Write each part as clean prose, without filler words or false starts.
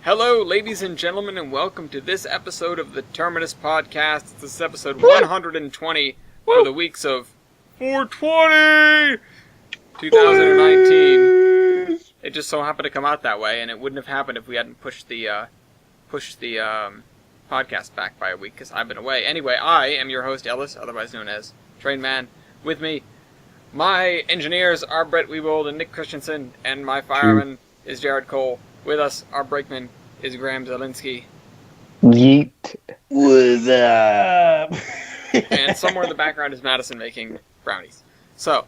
Hello, ladies and gentlemen, and welcome to this episode of the Terminus podcast. This is episode 120 for the weeks of 4/20, 2019. It just so happened to come out that way, and it wouldn't have happened if we hadn't pushed the podcast back by a week, because I've been away. Anyway, I am your host, Ellis, otherwise known as Train Man. With me, my engineers are Brett Wiebold and Nick Christensen, and my fireman is Jared Cole. With us, our brakeman is Graham Zielinski. Yeet. What's up? And somewhere in the background is Madison making brownies. So,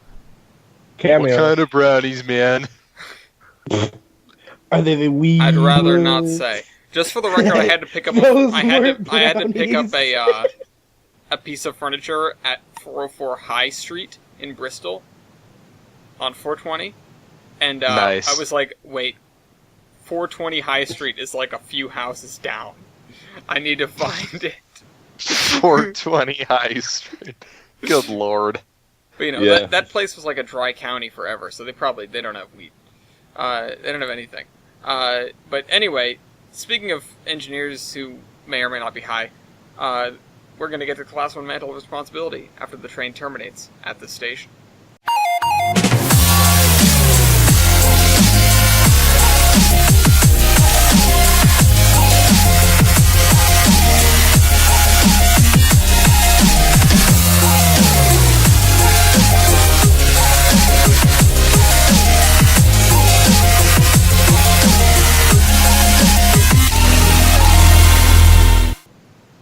Cameo. What kind of brownies, man? Are they the wee? I'd rather not say. Just for the record, I had to pick up. I had to pick up a piece of furniture at 404 High Street in Bristol on 420, and Nice. I was like, wait. 420 High Street is like a few houses down. I need to find it. 420 High Street. Good lord. But you know, Yeah. that place was like a dry county forever, so they don't have wheat. They don't have anything. But anyway, speaking of engineers who may or may not be high, we're going to get to Class 1 mantle of responsibility after the train terminates at this station.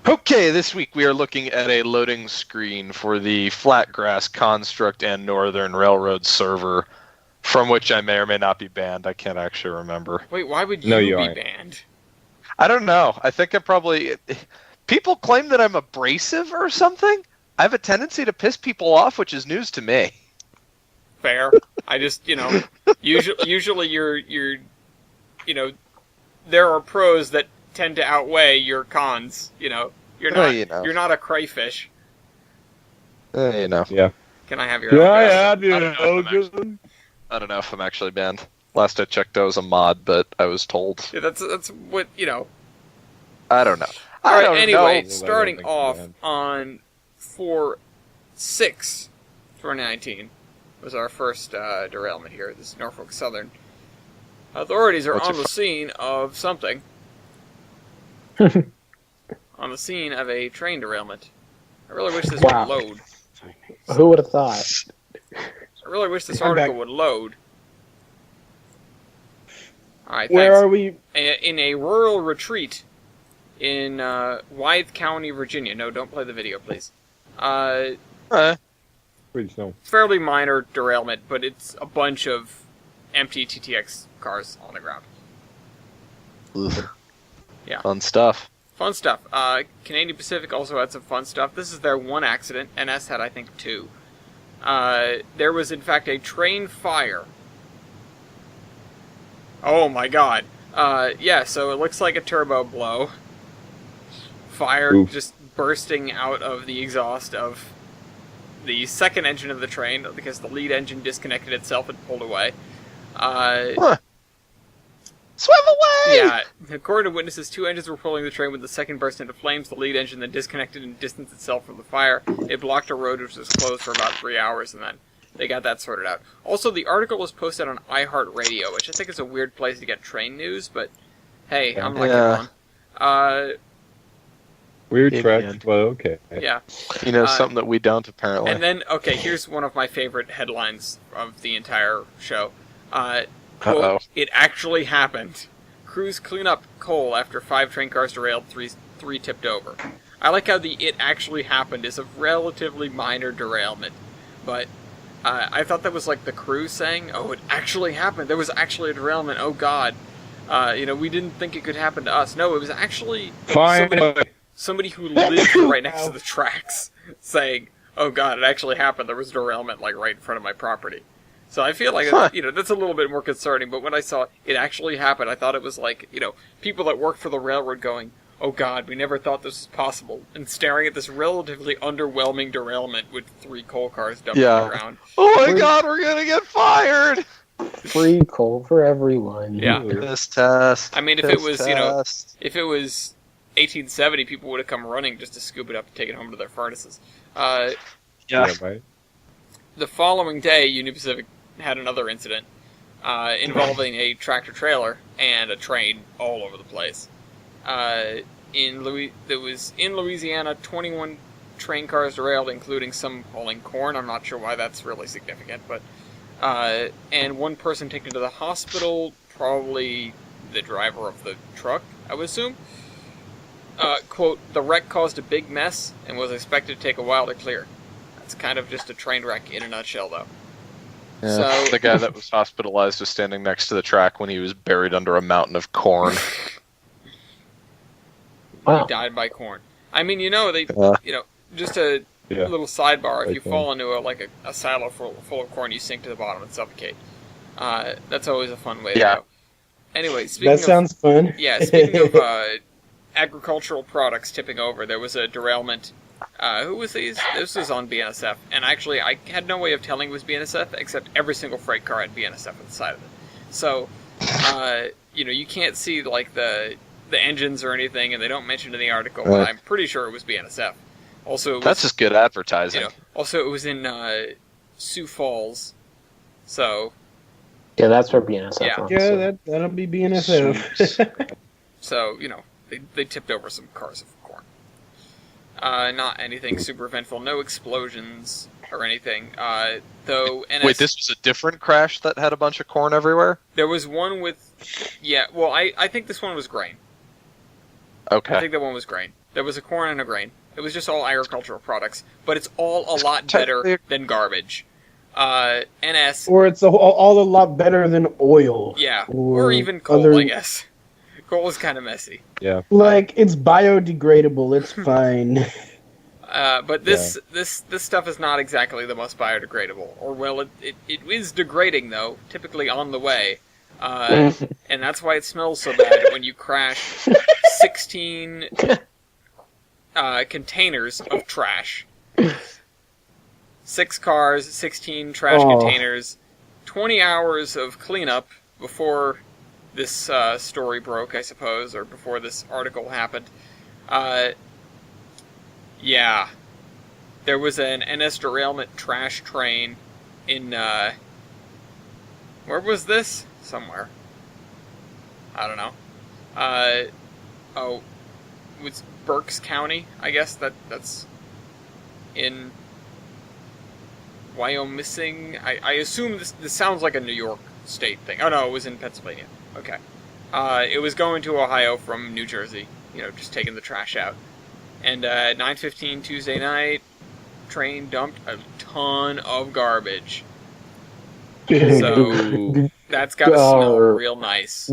Okay, this week we are looking at a loading screen for the Flatgrass Construct and Northern Railroad server, from which I may or may not be banned. I can't actually remember. Wait, why would No, you you be aren't. banned? I don't know. I think I probably... People claim that I'm abrasive or something. I have a tendency to piss people off, which is news to me. Fair. I just, usually you're, there are pros that tend to outweigh your cons. You're not, you're not a crayfish. Yeah. Can I have your? Yeah, I don't know if I'm actually banned. Last I checked, I was a mod, but I was told. Yeah, that's what I don't know. All I right. don't Anyway, know. starting think off so, man. on 4/6/2019 was our first derailment here. This is Norfolk Southern. Authorities are What's on your the scene of something. On the scene of a train derailment. I really wish this Wow. would load. Who would have thought? I really wish this I'm article back. would load. Alright, Where thanks. are we? In a rural retreat in Wythe County, Virginia. No, don't play the video, please. Eh, Please no. Fairly minor derailment, but it's a bunch of empty TTX cars on the ground. ugh. Yeah. Fun stuff. Fun stuff. Canadian Pacific also had some fun stuff. This is their one accident. NS had, I think, 2. There was, in fact, a train fire. Oh my god. Yeah, so it looks like a turbo blow. Fire Oof. just bursting out of the exhaust of the second engine of the train, because the lead engine disconnected itself and pulled away. Swim away! Yeah, according to witnesses, 2 engines were pulling the train when the second burst into flames. The lead engine then disconnected and distanced itself from the fire. It blocked a road which was closed for about 3 hours, and then they got that sorted out. Also, the article was posted on iHeartRadio, which I think is a weird place to get train news, but hey, I'm like Yeah. one. Weird Yeah, track, man. but okay. Yeah. You know, something that we don't, apparently. And then, okay, here's one of my favorite headlines of the entire show. Uh-oh. Quote, it actually happened. Crews clean up coal after 5 train cars derailed, 3 tipped over. I like how the "it actually happened" is a relatively minor derailment, but I thought that was like the crew saying, "Oh, it actually happened. There was actually a derailment. Oh God, we didn't think it could happen to us." No, it was actually Fine. somebody who lived right next to the tracks saying, "Oh God, it actually happened. There was a derailment like right in front of my property." So I feel like, that's a little bit more concerning, but when I saw it actually happened, I thought it was like, people that work for the railroad going, "Oh God, we never thought this was possible," and staring at this relatively underwhelming derailment with 3 coal cars dumped on the ground. Oh my god, we're gonna get fired! Free coal for everyone. Yeah. Piss test. I mean, if it was, if it was 1870, people would have come running just to scoop it up and take it home to their furnaces. Yeah, right. The following day, Union Pacific had another incident involving a tractor-trailer and a train all over the place. In Louisiana, 21 train cars derailed, including some hauling corn. I'm not sure why that's really significant, but and one person taken to the hospital, probably the driver of the truck, I would assume. Quote, the wreck caused a big mess and was expected to take a while to clear. That's kind of just a train wreck in a nutshell, though. Yeah. So The guy that was hospitalized was standing next to the track when he was buried under a mountain of corn. Wow. he died by corn. I mean, just a Yeah. little sidebar. If Like you fall into a silo full of corn, you sink to the bottom and suffocate. That's always a fun way to Yeah. go. Anyway, speaking That sounds fun. speaking of agricultural products tipping over, there was a derailment. Who was these? This was on BNSF, and actually I had no way of telling it was BNSF, except every single freight car had BNSF on the side of it. So, you can't see like the engines or anything, and they don't mention it in the article, but I'm pretty sure it was BNSF. Also, it was, That's just good advertising. Also, it was in Sioux Falls, so Yeah, that's where BNSF Yeah. runs. Yeah, that'll be BNSF. So, they tipped over some cars of corn. Not anything super eventful. No explosions or anything. Though, Wait, this was a different crash that had a bunch of corn everywhere? there was one with... Yeah, well, I think this one was grain. I Okay. think that one was grain. There was a corn and a grain. It was just all agricultural products. But it's all a lot better than garbage. NS... Or it's all a lot better than oil. Yeah, or even coal, other- I guess. Coal is kind of messy. Yeah. Like, it's biodegradable, it's fine. But this stuff is not exactly the most biodegradable. Or, well, it is degrading, though, typically on the way. And that's why it smells so bad when you crash 16 containers of trash. 6 cars, 16 trash containers, 20 hours of cleanup before this story broke, I suppose, or before this article happened. Yeah. There was an NS derailment trash train in, where was this? Somewhere. I don't know. It was Berks County, I guess. That's in Wyoming. I assume this sounds like a New York state thing. Oh no, it was in Pennsylvania. Okay. It was going to Ohio from New Jersey, just taking the trash out. And at 9:15 Tuesday night, train dumped a ton of garbage. So that's got to smell real nice.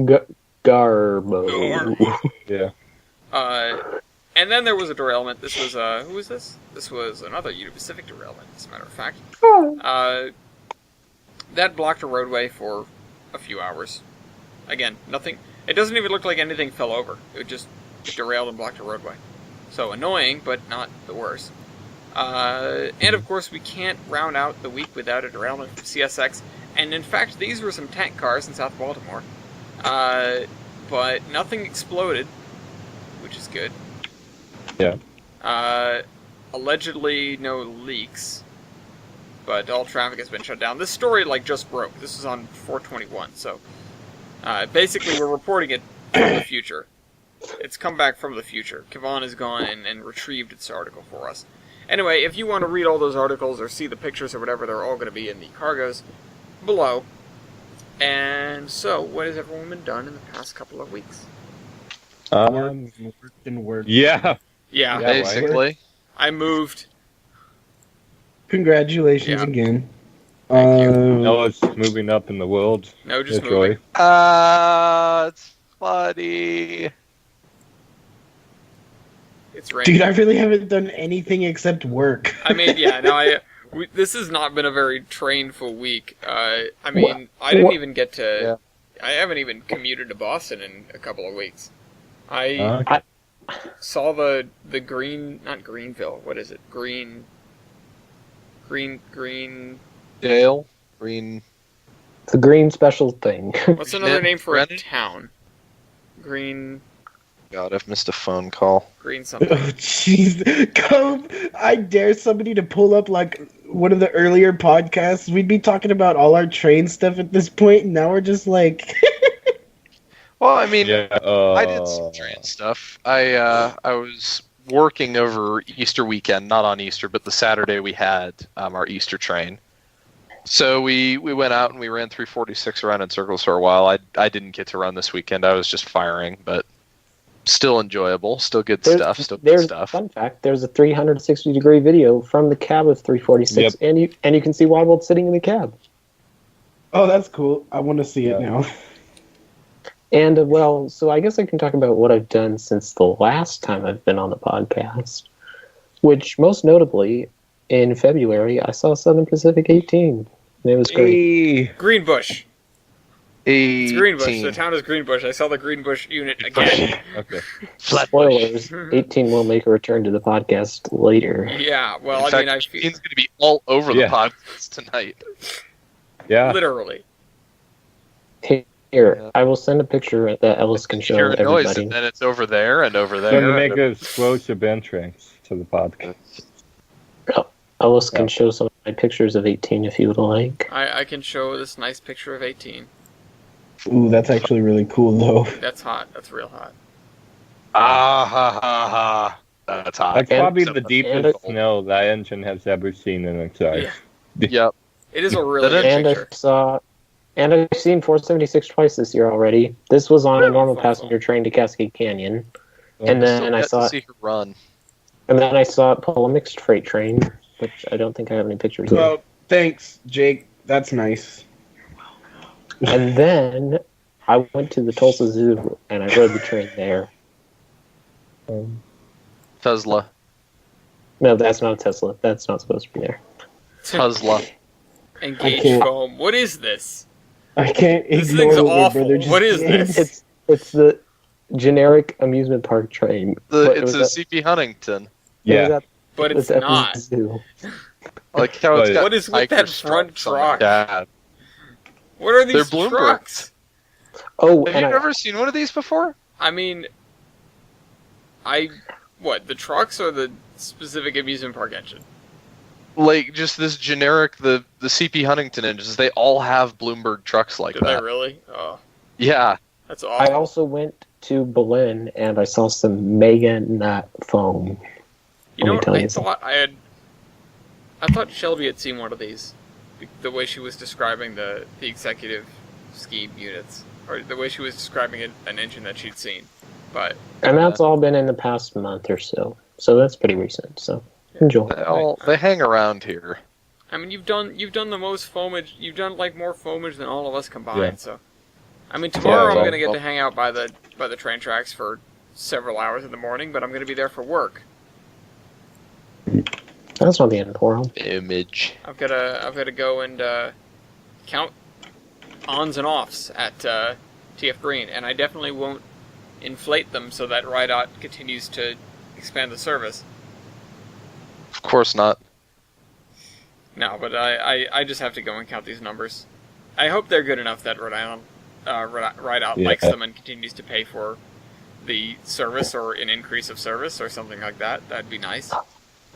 Garbo. Yeah. And then there was a derailment. This was who was this? This was another Union Pacific derailment, as a matter of fact. That blocked a roadway for a few hours. Again, nothing. It doesn't even look like anything fell over. It just derailed and blocked a roadway. So annoying, but not the worst. And of course, we can't round out the week without a derailment from CSX. And in fact, these were some tank cars in South Baltimore. But nothing exploded, which is good. Yeah. Allegedly no leaks, but all traffic has been shut down. This story just broke. This is on 4/21, so basically we're reporting it from the future. It's come back from the future. Kevon has gone and retrieved its article for us. Anyway, if you want to read all those articles or see the pictures or whatever, they're all going to be in the cargoes below. And so, what has everyone been done in the past couple of weeks? Work. Yeah. Yeah, Basically. I moved. Congratulations Yeah. again. Thank you. No, it's moving up in the world. No, just Enjoy. moving. It's funny. It's raining. Dude, I really haven't done anything except work. I mean, yeah, no, this has not been a very trainful week. I mean, I didn't even get to... Yeah. I haven't even commuted to Boston in a couple of weeks. I saw the green... Not Greenville, what is it? Green... Dale? Green... The green special thing. What's another name for a Brennan? town? Green God, I've missed a phone call. something. Oh, jeez. Come, I dare somebody to pull up, like, one of the earlier podcasts. We'd be talking about all our train stuff at this point, and now we're just like... Well, I mean, Yeah. I did some train stuff. I was working over Easter weekend, not on Easter, but the Saturday we had our Easter train. So we went out and we ran 346 around in circles for a while. I didn't get to run this weekend. I was just firing, but still enjoyable. Still good stuff. Still good There's stuff. fun fact. There's a 360-degree video from the cab of 346, Yep. and you can see Wildwold sitting in the cab. Oh, that's cool. I want to see it now. And, well, so I guess I can talk about what I've done since the last time I've been on the podcast, which, most notably, in February, I saw Southern Pacific 18, and it was great. Greenbush. It's Greenbush. 18. The town is Greenbush. I saw the Greenbush unit again. Okay. Spoilers, 18 will make a return to the podcast later. Yeah, well, In I fact, mean, I feel... It's going to be all over the Yeah. podcast tonight. Yeah. Literally. Here, Yeah. I will send a picture that Ellis can show Hear a noise, everybody. and then it's over there and over there. Going to make and an explosive entrance to the podcast. Ellis can show some of my pictures of 18 if you would like. I can show this nice picture of 18. Ooh, that's actually really cool, though. That's hot. That's real hot. Ah ha ha ha. That's hot. That's probably So- the deepest snow that engine has ever seen in its life. Yep. It is a really That good And picture. I've seen 476 twice this year already. This was on a normal Wonderful. passenger train to Cascade Canyon, and Still then I get saw to it, see her run. and then I saw it pull a mixed freight train, which I don't think I have any pictures of. Well, thanks, Jake. That's nice. And then I went to the Tulsa Zoo and I rode the train there. Tesla. No, that's not a Tesla. That's not supposed to be there. Tesla. Engage can't- foam. What is this? I can't This ignore thing's what my awful. brother just What is did. this? It's the generic amusement park train. But it It's was a CP Huntington. it was Yeah. at- But it was it's at the not. zoo. Like how it's But- got What is with tiger that front stripes on truck? the cab. What are They're these Bloomberg. trucks? Oh, Have and you ever seen one of these before? I mean, what, the trucks or the specific amusement park engine? Like just this generic the CP Huntington engines. They all have Bloomberg trucks like Do they that. really? Oh, Yeah. that's I awful. also went to Berlin and I saw some mega nut foam. You know Let me what? tell I you thought I thought Shelby had seen one of these. The way she was describing the executive scheme units, or the way she was describing an engine that she'd seen. But And that's all been in the past month or so. So that's pretty recent. So enjoy. They hang around here. I mean, you've done the most foamage. You've done like more foamage than all of us combined. Yeah. So, I mean, tomorrow Yeah, I'm well- gonna get to hang out by the train tracks for several hours in the morning, but I'm gonna be there for work. That's not the end of the world. Image. I've gotta go and count ons and offs at TF Green, and I definitely won't inflate them so that Rydot continues to expand the service. Of course not. No, but I just have to go and count these numbers. I hope they're good enough that Rydot Yeah. likes them and continues to pay for the service or an increase of service or something like that. That'd be nice.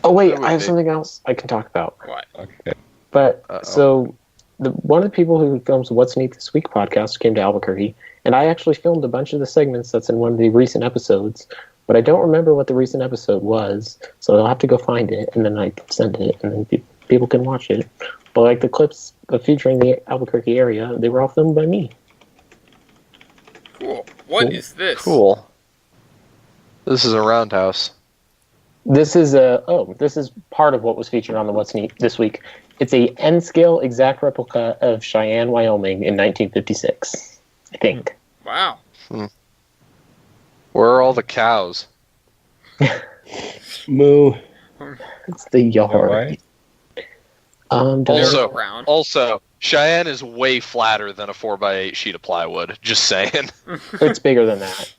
Oh wait, That would I have be- something else I can talk about. What? Okay. But Uh-oh. so one of the people who films What's Neat This Week podcast came to Albuquerque, and I actually filmed a bunch of the segments that's in one of the recent episodes. But I don't remember what the recent episode was, so I'll have to go find it, and then I can send it, and then people can watch it. But like the clips featuring the Albuquerque area, they were all filmed by me. Cool. What Cool. is this? Cool. This is a roundhouse. This is part of what was featured on the What's Neat This Week. It's a N-scale exact replica of Cheyenne, Wyoming in 1956, I think. Wow. Where are all the cows? Moo. It's the yard. Alright. They're Also- around. Also, Cheyenne is way flatter than a 4x8 sheet of plywood. Just saying. It's bigger than that.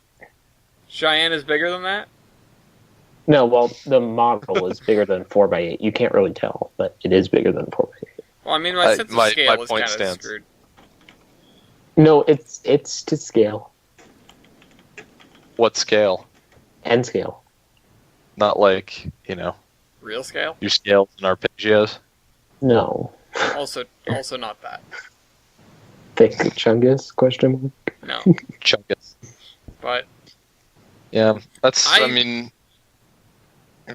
Cheyenne is bigger than that? No, well, the model is bigger than 4x8. You can't really tell, but it is bigger than 4x8. Well, I mean, my sense of my scale is point kind of stands. screwed. No, it's to scale. What scale? N scale. Not like, Real scale? your scales and arpeggios. No. Also not that. Think Chungus? Question mark. No. Chunkus. But Yeah, that's, I think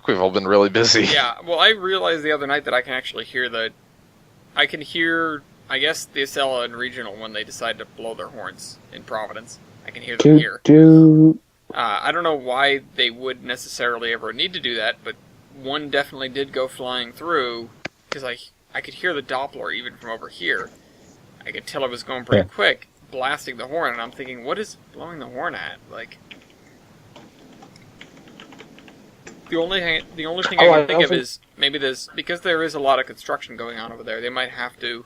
we've all been really busy. yeah, well, I realized the other night that I can actually hear I can hear, I guess, the Acela and Regional when they decide to blow their horns in Providence. I can hear them here. I don't know why they would necessarily ever need to do that, but one definitely did go flying through, because I could hear the Doppler even from over here. I could tell it was going pretty quick, blasting the horn, and I'm thinking, what is blowing the horn at? Like, the only thing I can think of is maybe because there is a lot of construction going on over there, they might have to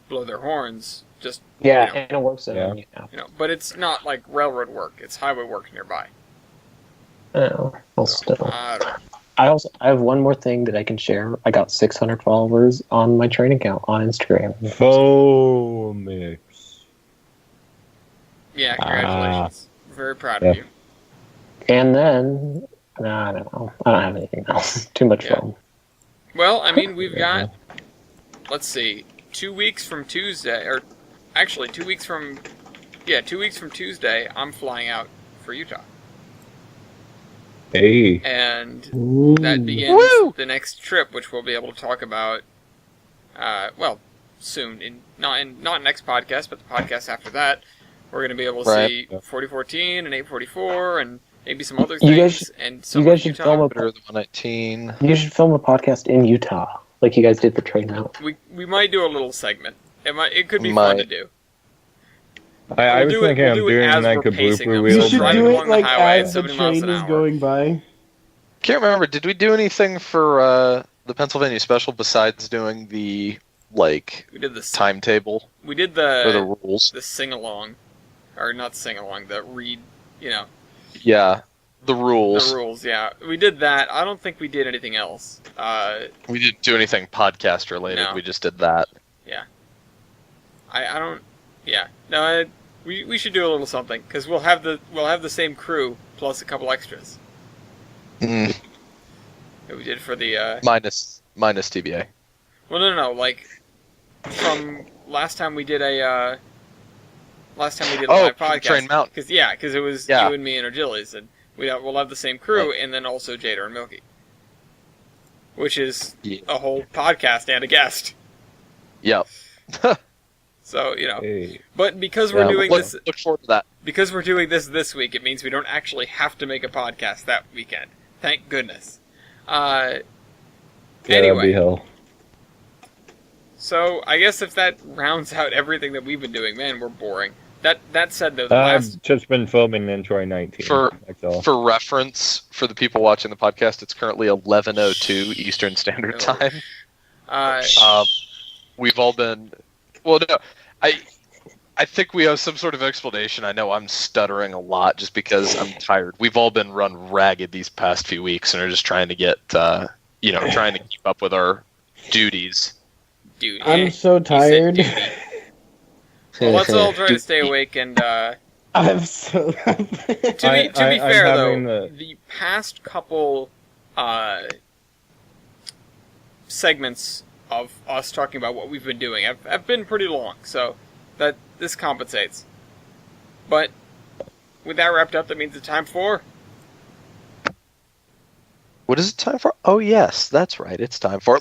blow their horns. Just in a work zone. Yeah. But it's not like railroad work; it's highway work nearby. Oh, well, So, still. I don't know. I have one more thing that I can share. I got 600 followers on my training account on Instagram. Fomix. Yeah, congratulations. Very proud Yeah. of you. And then, I don't know. I don't have anything else. Too much Yeah. fun. Well, I mean, we've got, let's see, 2 weeks from Tuesday, or actually 2 weeks from Tuesday, I'm flying out for Utah. Hey. And Ooh. that begins the next trip, which we'll be able to talk about, soon. Not next podcast, but the podcast after that. We're going to be able to see 4014 and 844 and maybe some other things. You guys should film Better than 119. You should film a podcast in Utah, like you guys did the train out. We might do a little segment. It could be fun to do. I was thinking of doing like a pacing blooper them. reel. You should driving do along it the like highway at as the 70 miles train an is hour. going by. Can't remember. Did we do anything for the Pennsylvania Special besides doing the We did the timetable We did or the the rules? sing along, or not sing along. The read, Yeah, the rules. the rules. Yeah, we did that. I don't think we did anything else. We didn't do anything podcast related. No. We just did that. I don't. Yeah, no. We should do a little something because we'll have the same crew plus a couple extras Mm, that we did for the. minus TBA. Well, no. Like from last time we did a live podcast. Train Mountain. Because it was you and me and Argiles, and we'll have the same crew, and then also Jada and Milky, which is a whole podcast and a guest. Yep. So Hey. but because we're doing this, Look forward to that. because we're doing this week, it means we don't actually have to make a podcast that weekend. Thank goodness. Yeah, that'd be Anyway, hell. so I guess if that rounds out everything that we've been doing, man, we're boring. That said, though, the last I've just been filming Intro 19. That's all. For reference, for the people watching the podcast, it's currently 11:02 Eastern Standard Oh. Time. We've all been. Well, no, I think we have some sort of explanation. I know I'm stuttering a lot just because I'm tired. We've all been run ragged these past few weeks and are just trying to get, trying to keep up with our duties. dude, I'm so you said tired. duty. Well, let's all try to stay awake and. I'm so. To be I'm fair, though, having the past couple segments of us talking about what we've been doing have been pretty long, so that this compensates. But with that wrapped up, that means it's time for. What is it time for? Oh, yes, that's right. It's time for.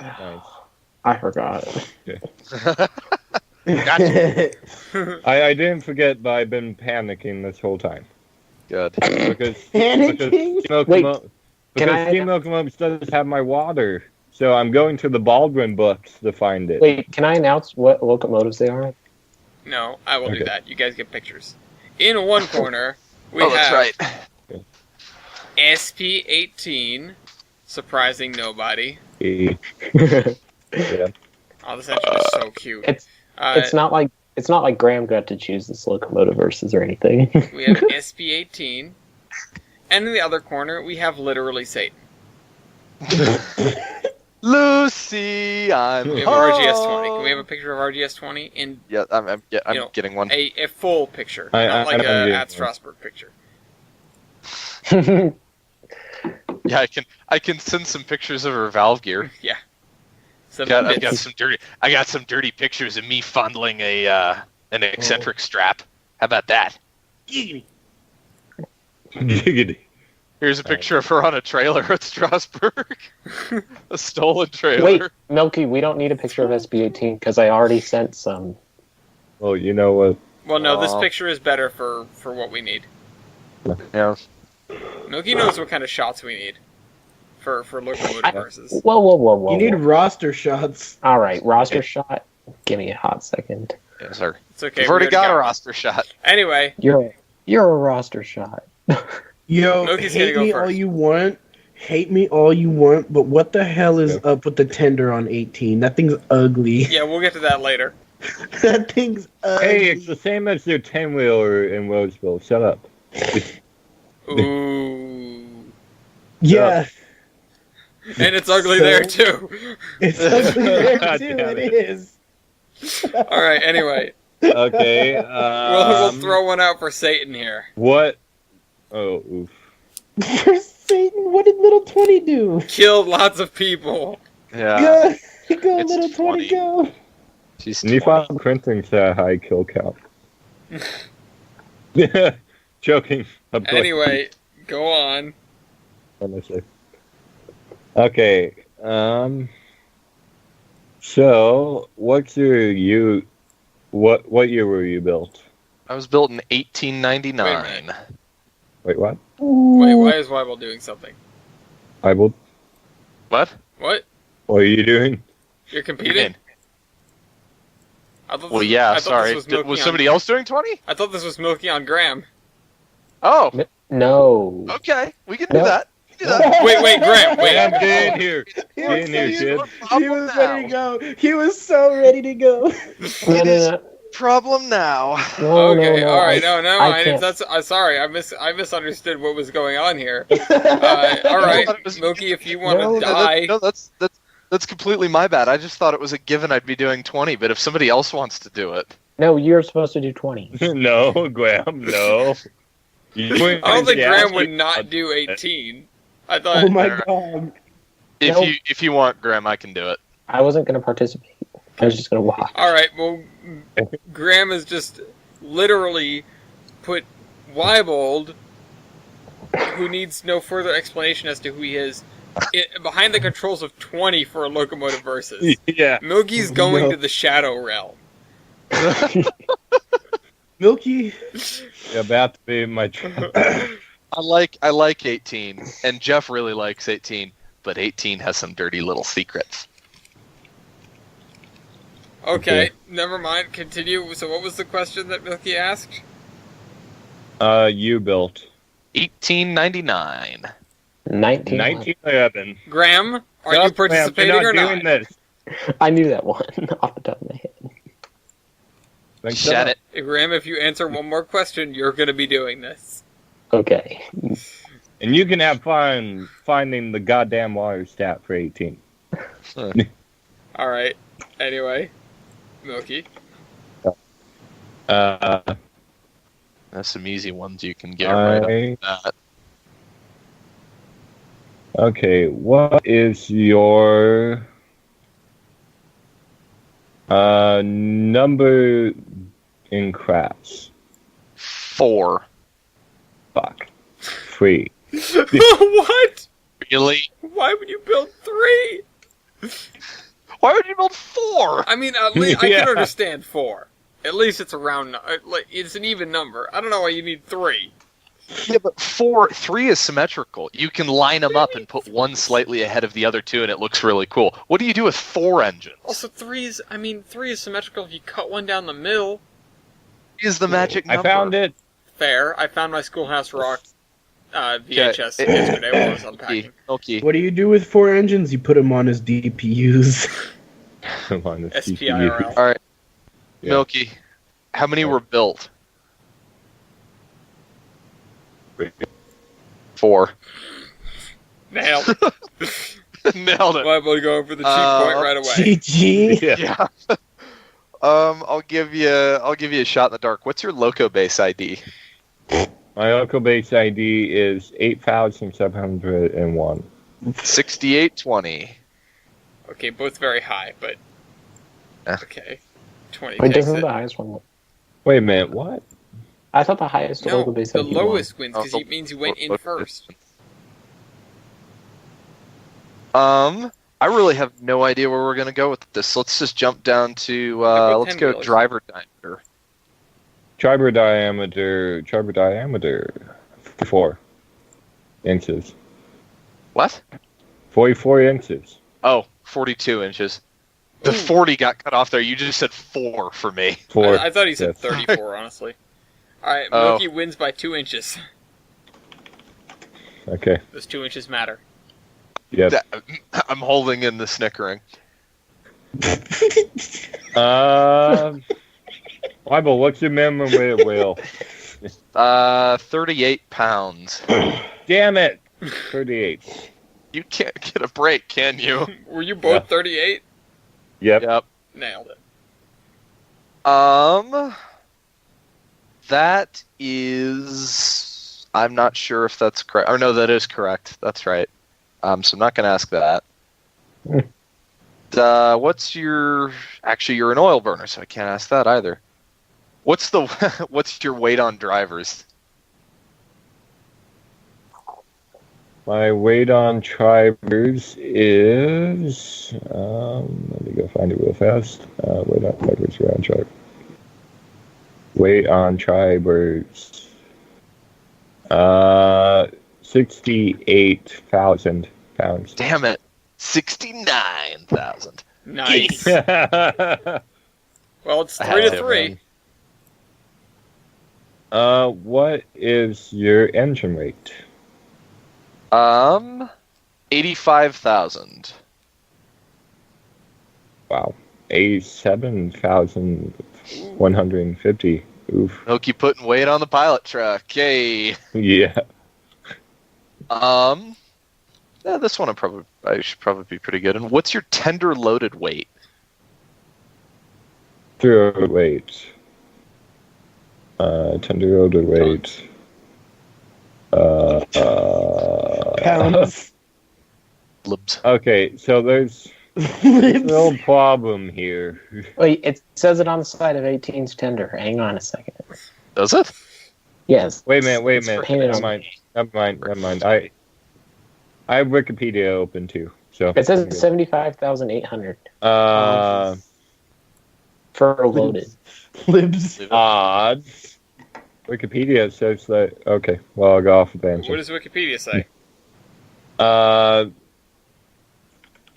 Nice. I forgot. Gotcha. I didn't forget, but I've been panicking this whole time. Good. Because Panicking? Wait, can I- Steam Locomotives doesn't have my water. So I'm going to the Baldwin books to find it. Wait, can I announce what locomotives they are? No, I will do Okay. that. You guys get pictures. In one corner, we Oh, have that's right. SP18, surprising nobody. Yeah. Oh, this engine is so cute. It's not like Graham got to choose this locomotive versus or anything. We have SP18, and in the other corner, we have literally Satan. Lucy, I'm We have home. RGS-20. Can we have a picture of RGS-20 in Yeah, I'm know, getting one. a full picture, I- not like I'm a getting at one. Strasbourg picture? Yeah, I can send some pictures of her valve gear. Yeah. Some I got some dirty pictures of me fondling an eccentric strap. How about that? Giggity. Giggity. Here's a picture of her on a trailer at Strasbourg. A stolen trailer. Wait, Milky, we don't need a picture of SB18 because I already sent some. Well, you know what? Well, no, this Aw. picture is better for what we need. Yeah. Milky knows what kind of shots we need for locomotive versus. Whoa. You need roster shots. All right, roster shot. Give me a hot second. Yes, sir. It's okay. We've already got a one. roster shot. Anyway, You're a roster shot. Yo, Milky's gonna hate go me first. all you want. Hate me all you want, but what the hell is up with the tender on 18? That thing's ugly. yeah, we'll get to that later. That thing's ugly. Hey, it's the same as their 10-wheeler in Roseville. Shut up. Ooh. Yeah, And it's ugly So- there, too. it's ugly there God too. damn It it. is. Alright, anyway. Okay. We'll throw one out for Satan here. What? Oh, oof. For Satan, what did little 20 do? Killed lots of people. Yeah. Go It's little 20, 20. go. She's And you 20. found printing to a high kill count. Joking. Of course. Anyway, go on. Honestly. Okay. So, what's your what year were you built? I was built in 1899. Wait, what? Wait, why is Weibel doing something? I will. What? What? What are you doing? You're What do you competing? mean? I thought Well, this- yeah, I thought sorry. This Was, Milky on- somebody else doing 20? I thought this was Milky on Graham. Oh, No. okay. We can do No. that. We can do that. Wait, Graham, wait. Damn, get in here. He Get was, in here, he kid. was- he Problem was ready to now. go. He was so ready to go. No. Problem now. Okay, No. all right, I no. can't. That's sorry, I misunderstood what was going on here. All right, thought it was- Milky, if you want No, to die, No, that's completely my bad. I just thought it was a given I'd be doing 20, but if somebody else wants to do it, No, you're supposed to do 20. No, Graham, no. I don't think Graham would not do 18. I thought. Oh my god. if No. you want, Graham, I can do it. I wasn't going to participate. I was just going to watch. All right, well, Graham has just literally put Weibold, who needs no further explanation as to who he is, behind the controls of 20 for a locomotive versus. Yeah. Milky's going No. to the Shadow Realm. Milky. You're about to be my. I like 18, and Jeff really likes 18, but 18 has some dirty little secrets. Okay, never mind. Continue. So, what was the question that Milky asked? You built 1899. 19. 1911. Graham, are Yup, you participating ma'am, or you're not not? doing this. I knew that one off the top of my head. Like, Shut it. Graham, if you answer one more question, you're going to be doing this. Okay. And you can have fun finding the goddamn water stat for 18. All right. Anyway, Milky. That's some easy ones you can get right off that. Okay, what is your number in crash? 4. Fuck. 3. What? Really? Why would you build 3? Why would you build 4? I mean, at least I Yeah. can understand 4. At least it's a round. Like it's an even number. I don't know why you need 3. Yeah, but 3 is symmetrical. You can line them up and put one slightly ahead of the other two, and it looks really cool. What do you do with 4 engines? Also, 3 is symmetrical if you cut one down the middle. Is the magic number? I found it. Fair. I found my Schoolhouse Rock VHS Okay. yesterday while I was unpacking. Okay. What do you do with 4 engines? You put them on as DPUs. Come on, this SPIRL. All right, Yeah. Milky. How many were built? 4. Nailed. Nailed it. Liable to go for the cheap point right away. GG. Yeah. I'll give you a shot in the dark. What's your loco base ID? My local base ID is 8,701. 6820. Okay, both very high, but Yeah. okay. 20 Wait, takes doesn't it. the highest one? Wait a minute, what? I thought the highest No, local base the ID lowest wins Oh, because it means you went in first. I really have no idea where we're gonna go with this. Let's just jump down to How about let's 10 go wheelers? driver diameter. Driver diameter, 4 inches. What? 44 inches. Oh, 42 inches. The Ooh. 40 got cut off there. You just said 4 for me. 4. I thought he said yes. 34, honestly. Alright, Oh. Milky wins by 2 inches. Okay. Those 2 inches matter. Yep. I'm holding in the snickering. Bible, what's your minimum weight of wheel? 38 pounds. Damn it! 38. You can't get a break, can you? Were you both Yeah. 38? Yep. Yep. Nailed it. That is. I'm not sure if that's correct. Or no, that is correct. That's right. So I'm not going to ask that. What's your? Actually, you're an oil burner, so I can't ask that either. What's the? What's your weight on drivers? My weight on tribers is. Let me go find it real fast. Weight on tribers, around tribe. Weight on tribers. 68,000 pounds. Damn it, 69,000. Nice. What Well, it's I 3 had to to, 3. is your engine weight? 85,000. Wow. 87,150. Oof. Milky putting weight on the pilot truck. Yay. Yeah. Yeah, this one I should probably be pretty good. And what's your tender loaded weight? Tender weight. Tender loaded weight. Pounds. Libs. Okay, so there's a little problem here. Wait, it says it on the side of 18's tender. Hang on a second. Does it? Yes. Wait a minute. It's painted Never on- mind. I have Wikipedia open too. So It says 75,800 uh for loaded. Libs. odd. Wikipedia says that. Okay, well, I'll go off with the answer. What does Wikipedia say?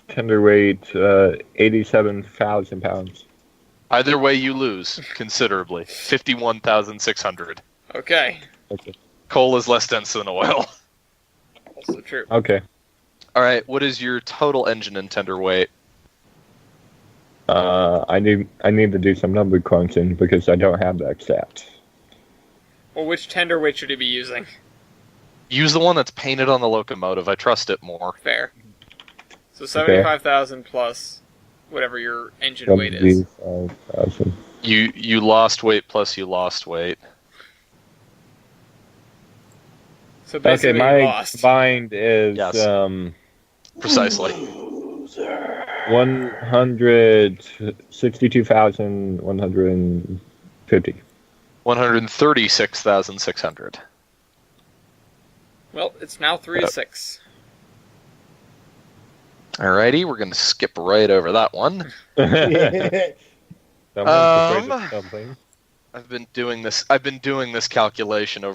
Tender weight, 87,000 pounds. Either way, you lose considerably. 51,600. Okay. Okay. Coal is less dense than oil. Also true. Okay. All right. What is your total engine and tender weight? I need to do some number crunching because I don't have that stat. Well, which tender weight should he be using? Use the one that's painted on the locomotive. I trust it more. Fair. So 75,000 plus whatever your engine weight is. 75,000. You lost weight plus you lost weight. So Okay, basically my you lost. combined is Yes. Precisely. 162,150. 136,600. Well, it's now 3 to 6. Alrighty, we're gonna skip right over that one. Someone's afraid of something. I've been doing this calculation I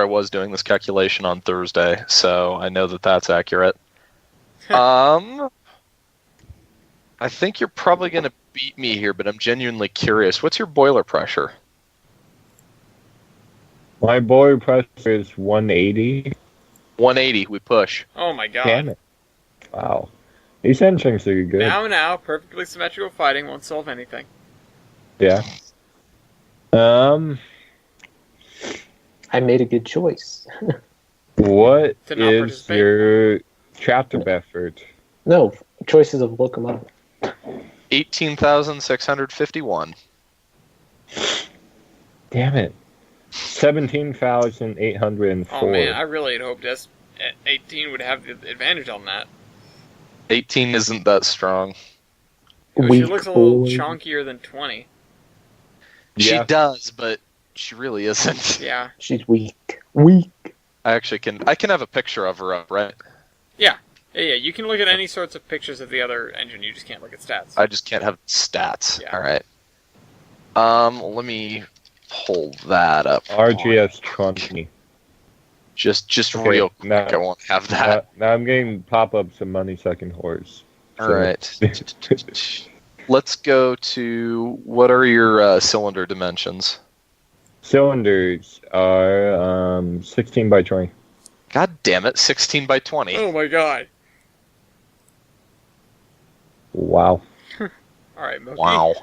was doing this calculation on Thursday, so I know that that's accurate. I think you're probably going to beat me here, but I'm genuinely curious. What's your boiler pressure? My boiler pressure is 180. 180, we push. Oh my god. Damn it. Wow. These engines are good. Now, perfectly symmetrical fighting won't solve anything. Yeah. I made a good choice. What To not is participate. your chapter effort? No, choices of locomotive. 18,651. Damn it. 17,804. Oh man, I really had hoped S18 would have the advantage on that. 18 isn't that strong. She Weak looks a little boy. chonkier than 20. She Yeah. does, but she really isn't. Yeah. She's weak. Weak. I can have a picture of her up, right? Yeah, you can look at any sorts of pictures of the other engine, you just can't look at stats. I just can't have stats. Yeah. All right. Let me pull that up. RGS 20. Just Okay, real quick. now- I won't have that. Now I'm getting pop-ups of money second horse. All right. Let's go to what are your cylinder dimensions? Cylinders are 16 by 20. God damn it, 16 by 20. Oh my god. Wow. Alright, Milky. Wow.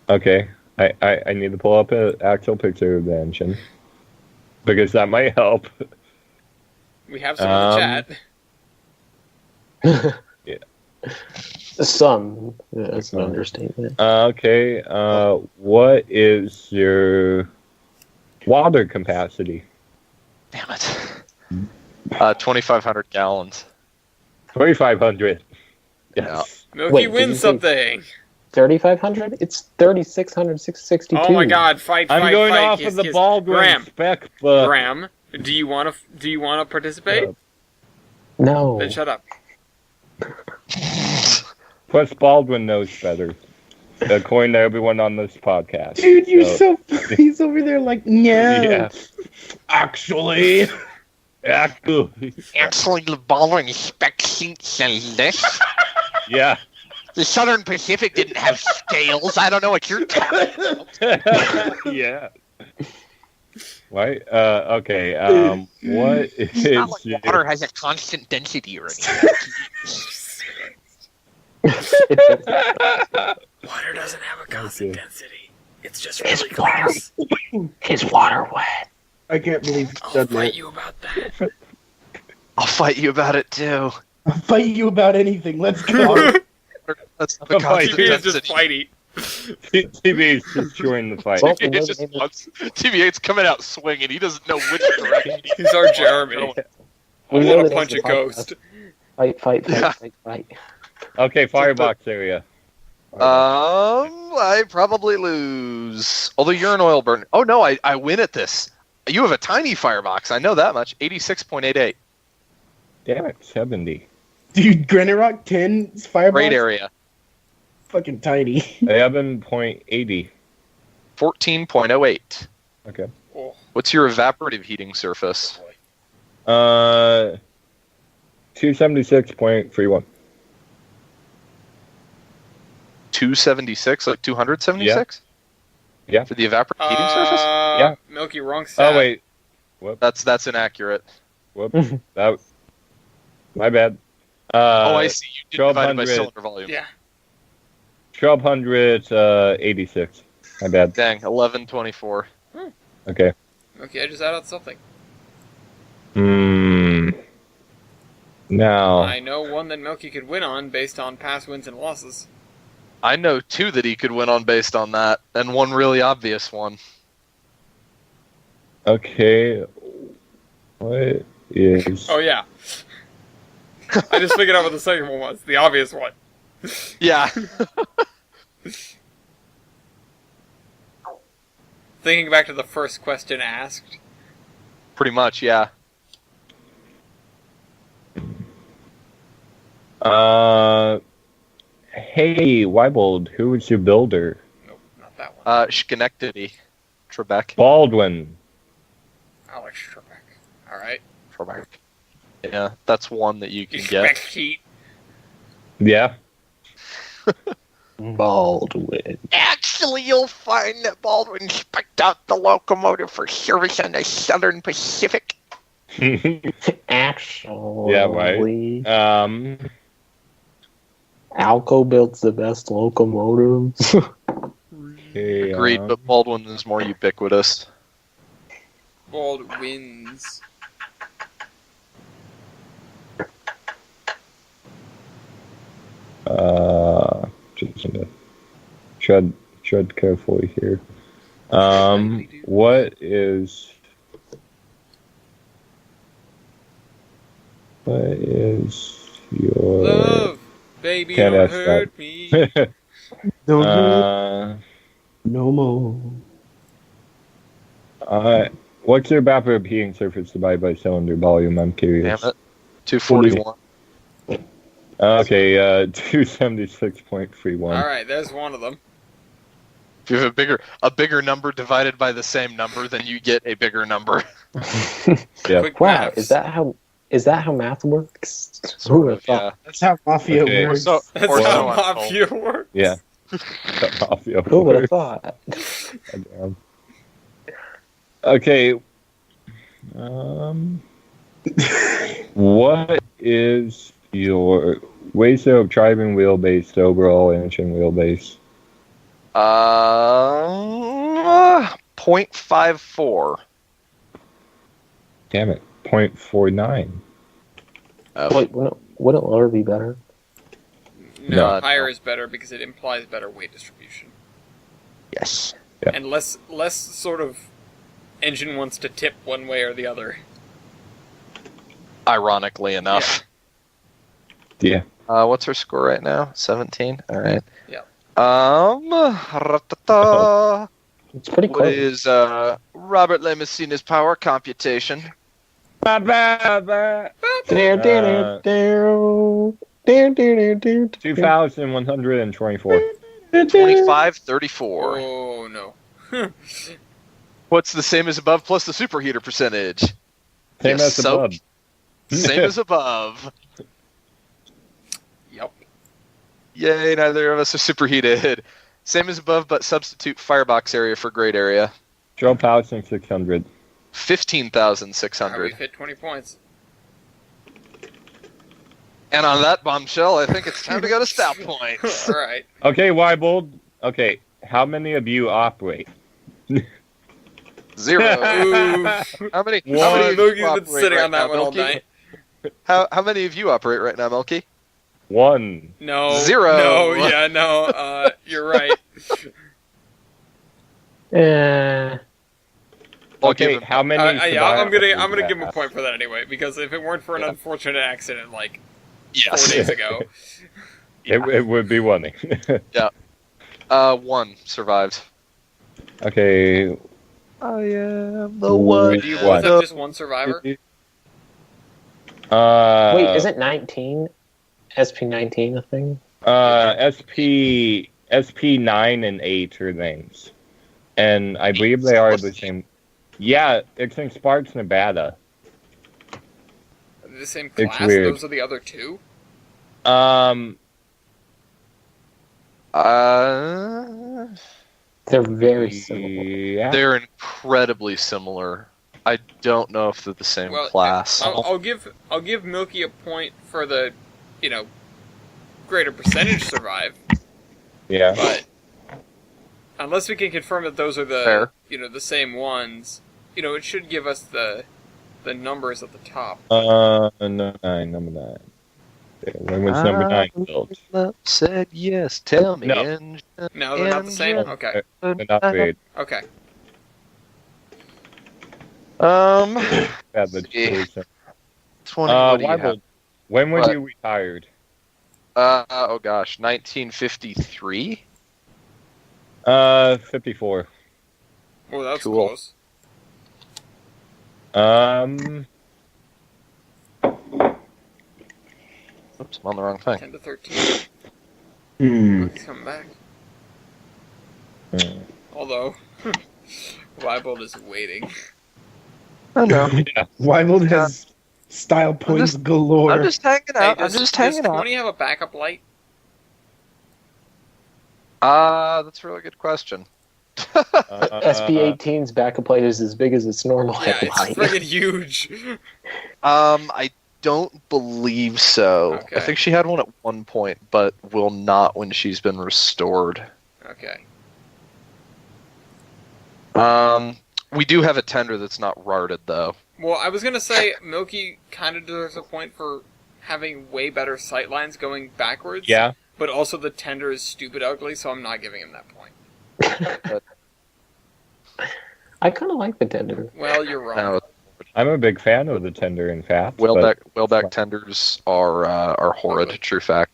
Okay. I need to pull up an actual picture of the engine. Because that might help. We have some in the chat. Some. Yeah, that's an understatement. Okay. What is your water capacity? Damn it. 2,500 gallons. 2,500. Yes. Milky Wait, did you wins say- something. 3,500? It's 3,662. Oh my god, fight. I'm going fight. off Kiss, of the kiss. Baldwin Graham, spec book. Graham, do you want to participate? No. Then shut up. Plus, Baldwin knows better. According to everyone on this podcast. Dude, you're so he's over there like, Yeah. actually. Actually. Actually, the following spec sheet says this. Yeah. The Southern Pacific didn't have scales. I don't know what you're talking about. Yeah. Right? Okay. What It's not is like water has a constant density or anything. Water doesn't have a constant Okay. density. It's just really close. His water wet. I can't believe he's I'll done fight that. you about that. I'll fight you about it too. I'll fight you about anything. Let's go. That's not the I'll fight constant TV is just density. fighting. TV is just joining the fight. Well, It's just TVA's coming out swinging. He doesn't know which direction. He's our Jeremy. I We know want this to punch is a a podcast. ghost. Fight. Yeah. Fight. Okay, firebox area. I probably lose. Although you're an oil burner. Oh no, I win at this. You have a tiny firebox. I know that much. 86.88. Damn it, 70. Dude, Granite Rock 10's firebox Great area. fucking tiny. 11.80. 14.08. Okay. Oh, What's your evaporative heating surface? 276.31. 276, like 276? Yeah. For the evaporative heating surface? Yeah. Milky, wrong stat. Oh, wait. That's inaccurate. Whoops. That, my bad. Oh, I see. You did divide it by 1200. cylinder volume. Yeah. 1,286. My bad. Dang, 1124. Okay. Okay, I just added something. Now, I know one that Milky could win on based on past wins and losses. I know two that he could win on based on that, and one really obvious one. okay. What is... Oh yeah. I just figured out what the second one was. The obvious one. Yeah. Thinking back to the first question asked. Pretty much, yeah. Hey, Weibold, who was your builder? Nope, not that one. Schenectady. Trebek. Baldwin. Alex Trebek. Alright. Trebek. Yeah, that's one that you can Trebek get. heat. Yeah. Baldwin. Actually, you'll find that Baldwin spec'd out the locomotive for service on the Southern Pacific. Actually. Yeah, right. Alco builds the best locomotives. Okay, Agreed, but Baldwin is more ubiquitous. Bald wins. Just gonna tread carefully here. What is your Love, baby, Can't don't ask hurt that. me. Don't no more. What's your evaporative heating surface divided by cylinder volume? I'm curious. Damn it. 241. Okay, 276.31. All right, there's one of them. If you have a bigger number divided by the same number, then you get a bigger number. Yeah. Quick Wow, maths. is that how math works? Who would have thought? Yeah. That's how mafia Okay. works. So- That's Or how so I'm told. mafia works. Yeah. Who would have thought? Goddamn. Okay. What is your ratio of driving wheelbase to overall engine wheelbase? 0.54. Damn it, 0.49. Wait, wouldn't lower be better? No, No. higher is better because it implies better weight distribution. Yes. Yeah. And less sort of engine wants to tip one way or the other. Ironically enough. Yeah. What's her score right now? 17? Alright. Yeah. Ratata. It's pretty What close. is Robert Le Messina's power computation? There. 2,124. 2534. Oh no. What's the same as above plus the superheater percentage? Same Yes, as so- above. Same as above. Yep. Yay, neither of us are superheated. Same as above, but substitute firebox area for grade area. 12,600. 15,600. We've hit 20 points. And on that bombshell, I think it's time to go to stat points. All right. Okay, Weibold. Okay, how many of you operate? 0. Ooh. How many? One. How many of you Milky's been operate sitting right on that now, one all Milky? night. How many of you operate right now, Milky? 1. No. 0. No. Yeah. No. You're right. I'll Okay, give him- how many? Yeah, I'm gonna survivors give him a have? point for that anyway because if it weren't for an unfortunate accident like 4 Yes. days ago, It would be 1. 1 survived. Okay. I am the one. do you One. both have just one survivor? Wait, isn't 19 SP19 a thing? SP9 and 8 are names, and I believe they are the same. Yeah, it's in Sparks, Nevada. The same It's class. weird. Those are the other two. They're very similar. Yeah. They're incredibly similar. I don't know if they're the same Well, class. I'll give Milky a point for the, greater percentage survive. Yeah. But unless we can confirm that those are the Fair. the same ones, it should give us the numbers at the top. Number 9. Okay, when was number 9 built? Said yes. Tell me. No. And, No, they're not the same. Okay. They're not great. Okay. Yeah, but Yeah. 20. What do you have? Weibold, when were What? you retired? Oh gosh, 1953. 54. Oh, that's Cool. close. Oops, I'm on the wrong thing. 10 to 13. He's coming back. Although, Weibold is waiting. I know. Yeah. Weibold has style points galore. I'm just hanging out. Hey, I'm just hanging does out. 20 have a backup light? That's a really good question. SP18's backup plate is as big as its normal Yeah, it's headlight. friggin' huge. I don't believe so. Okay. I think she had one at one point, but will not when she's been restored. Okay. We do have a tender that's not rarted though. Well, I was gonna say Milky kind of deserves a point for having way better sight lines going backwards. Yeah. but also the tender is stupid ugly, so I'm not giving him that point. I kind of like the tender. Well, you're wrong. No, I'm a big fan of the tender, in fact. whaleback tenders are horrid. True fact.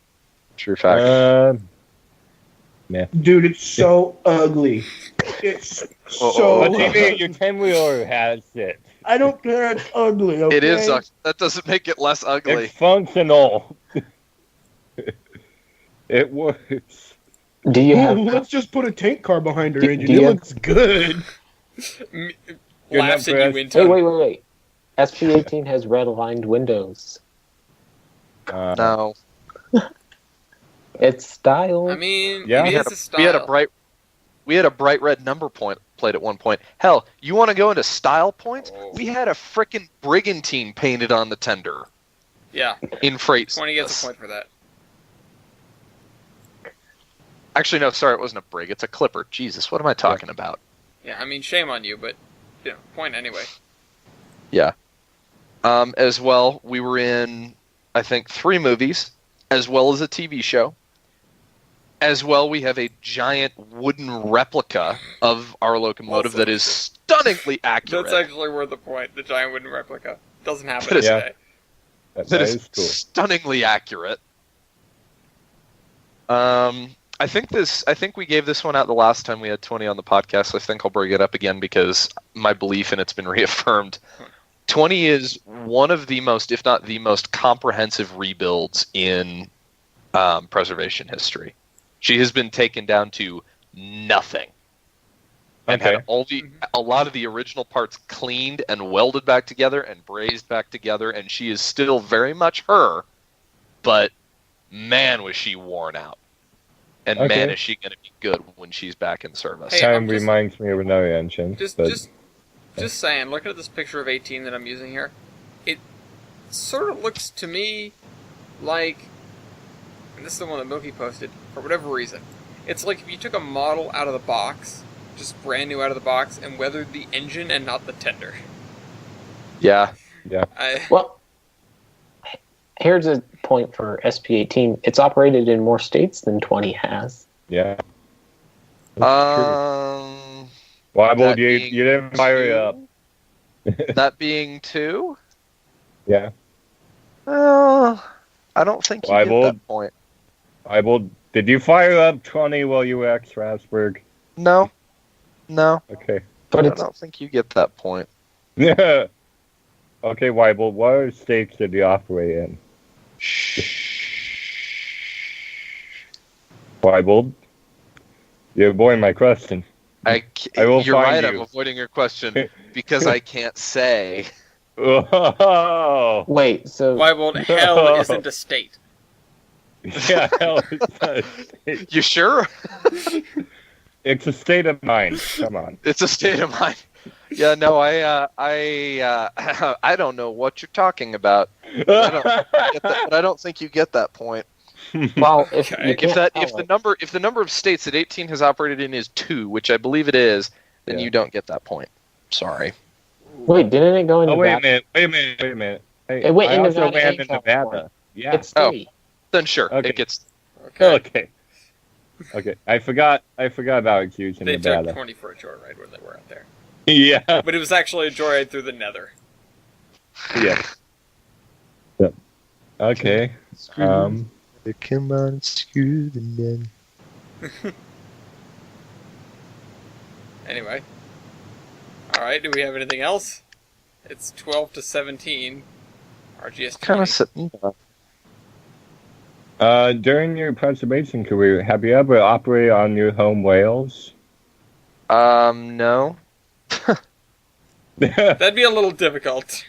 Dude, it's so ugly. It's so What do you mean? Your 10-wheeler has it. I don't care, it's ugly, okay? It is. That doesn't make it less ugly. It's functional. It works. Do you have? Let's just put a tank car behind her engine. do It you- looks good. Laughs at enough you for into Wait. SP18 has red-lined windows. No. It's style. I mean, Yeah. it We had, is a, a style. we had a bright red number plate at one point. Hell, you want to go into style points? Oh. We had a frickin' brigantine painted on the tender Yeah, in freight. 20 gets a service. point for that. Actually, no, sorry, it wasn't a brig. It's a clipper. Jesus, what am I talking about? Yeah, I mean, shame on you, but point anyway. Yeah. As well, we were in, I think, 3 movies, as well as a TV show. As well, we have a giant wooden replica of our locomotive Also that is stunningly accurate. That's actually worth a point. The giant wooden replica doesn't happen That is- today. that is cool. stunningly accurate. I think we gave this one out the last time we had 20 on the podcast. So I think I'll bring it up again because my belief in it's been reaffirmed. 20 is one of the most, if not the most, comprehensive rebuilds in preservation history. She has been taken down to nothing, and Okay. had a lot of the original parts cleaned and welded back together and brazed back together, and she is still very much her, but man, was she worn out. And Okay. man, is she going to be good when she's back in service. Hey, Time I'm just- reminds me of another engine. Just saying, looking at this picture of 18 that I'm using here, it sort of looks to me like, and this is the one that Milky posted, for whatever reason, it's like if you took a model out of the box, just brand new out of the box, and weathered the engine and not the tender. Yeah. Well, here's a point for SP18. It's operated in more states than 20 has. Yeah. Um, Why would that you being didn't fire it up? that being 2? Yeah. I don't think you get Bible. that point. Did you fire up 20 while you were at Strasbourg? No. Okay. But I it's don't think you get that point. Yeah. Okay, Weibel, what states did you operate in? Weibel, you're avoiding my question. I will You're find right, you. I'm avoiding your question because I can't say. Oh. wait. So Why won't hell isn't a state? Yeah, hell, it's not a state. You sure? It's a state of mind. Come on. It's a state of mind. Yeah, no, I don't know what you're talking about. But I don't think you get that point. well, if Okay. you can't If tell the number of states that 18 has operated in is 2, which I believe it is, then Yeah. you don't get that point. Sorry. wait, didn't it go into Oh, wait a Nevada? minute. Hey, It went I in also Nevada ran and in California. Nevada. Yeah. It's 3. Then sure, Okay. it gets. Okay. Okay. I forgot about accusing They Nevada. took 20 for a joyride when they were out there. Yeah. But it was actually a joyride through the nether. Yeah. Yep. Okay. Come on, screw the men. Anyway. Alright, do we have anything else? It's 12 to 17. RGS Kind of sitting. During your preservation career, have you ever operated on your home whales? No. That'd be a little difficult.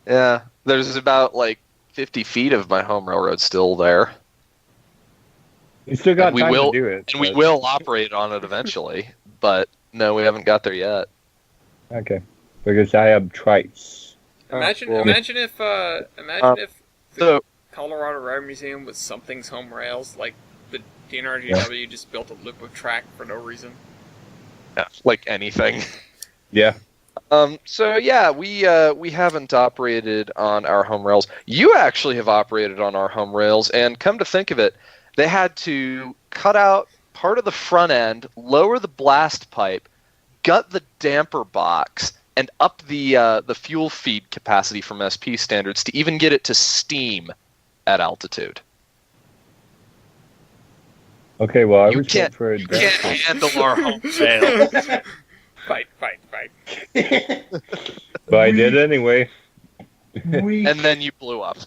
Yeah, there's about 50 feet of my home railroad still there. You still got And we time will- to do it. And we but- will operate on it eventually, but no, we haven't got there yet. Okay. Because I have trites. Imagine well- if the So, Colorado Rail Museum was something's home rails, like the DNRGW just built a loop of track for no reason. yeah, like anything. Yeah. So yeah, we haven't operated on our home rails. You actually have operated on our home rails, and come to think of it, They had to cut out part of the front end, lower the blast pipe, gut the damper box, and up the fuel feed capacity from SP standards to even get it to steam at altitude. Okay, well, I You was can't, for a you can't death. handle our home fail. Fight. But I did anyway. We And then you blew up.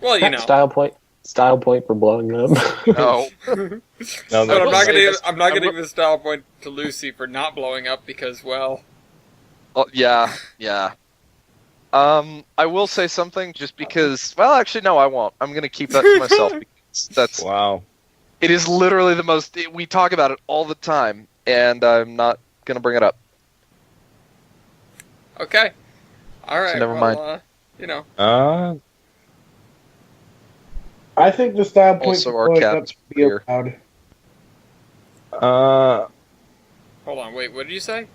Well, you know. Style point for blowing up. No. No, But that- I'm not gonna give a style point to Lucy for not blowing up because, well, Oh, yeah. I will say something just because. Well, actually, no, I won't. I'm going to keep that to myself. Because that's. wow. It is literally the most. We talk about it all the time, and I'm not going to bring it up. okay, all right. So never well, mind. You know, I think the style point Also, for our blowing up cap's should be clear. allowed. hold on. Wait, what did you say?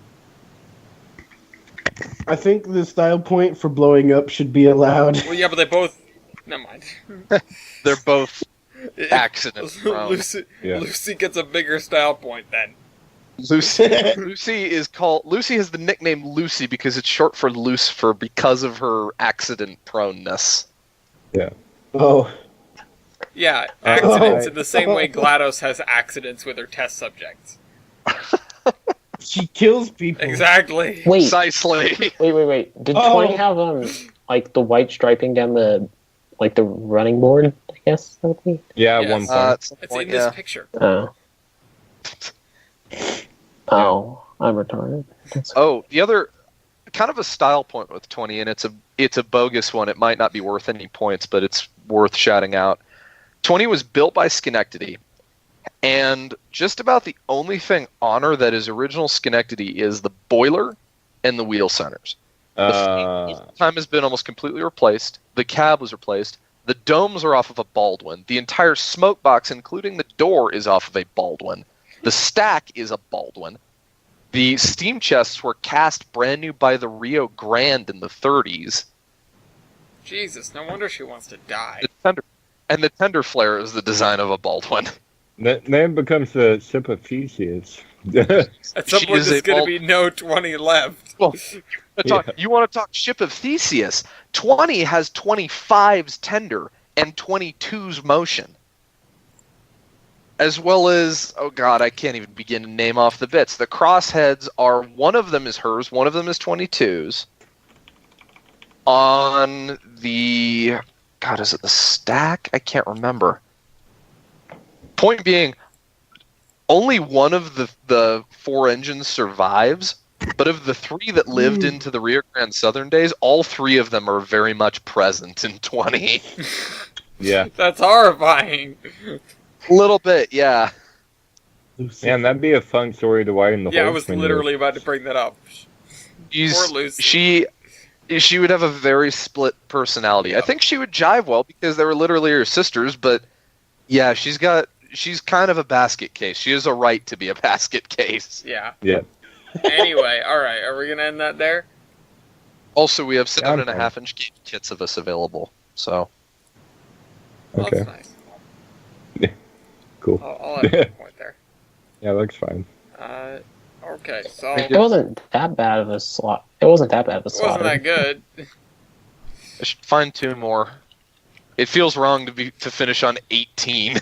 I think the style point for blowing up should be allowed. Well, yeah, but they both. Never mind. They're both accident prone. Yeah. Lucy gets a bigger style point then. Lucy has the nickname Lucy because it's short for Lucifer because of her accident proneness. Oh, Yeah, accidents Oh. in the same way GLaDOS has accidents with her test subjects. she kills people. Exactly. Wait, Precisely. wait. Did Oh. 20 have like the white striping down the running board? I guess that would be. Yeah, Yes. one point. At some It's point, in yeah. this picture. Oh, I'm retarded. Oh, the other kind of a style point with 20, and it's a bogus one. It might not be worth any points, but it's worth shouting out. 20 was built by Schenectady, and just about the only thing on her that is original Schenectady is the boiler and the wheel centers. The time has been almost completely replaced. The cab was replaced. The domes are off of a Baldwin. The entire smoke box, including the door, is off of a Baldwin. The stack is a Baldwin. The steam chests were cast brand new by the Rio Grande in the 30s. Jesus, no wonder she wants to die. The tender flare is the design of a Baldwin. Then becomes the Sympathesius. At some She point, is there's a going to bald- be no 20 left. Well, you want to talk ship of Theseus? 20 has 25's tender and 22's motion. As well as, oh god, I can't even begin to name off the bits. The crossheads are, one of them is hers, one of them is 22's. On the, god, is it the stack? I can't remember. Point being, only one of the four engines survives, but of the three that lived into the Rio Grande Southern days, all three of them are very much present in 20. Yeah. That's horrifying. A little bit, yeah. Man, that'd be a fun story to widen the Yeah, I whole was thing. literally about to bring that up. Poor Lucy. She would have a very split personality. I think she would jive well because they were literally her sisters, but yeah, she's kind of a basket case. She has a right to be a basket case. Yeah. Yeah. Anyway, alright, are we going to end that there? Also, we have Yeah, I'm 7.5-inch gauge kits of us available, so. Well, Okay. that's nice. Cool. I'll add a point there. Yeah, looks fine. Okay, so It wasn't that bad of a slot. It wasn't that bad of a it slot. wasn't that good. I should find two more. It feels wrong to finish on 18.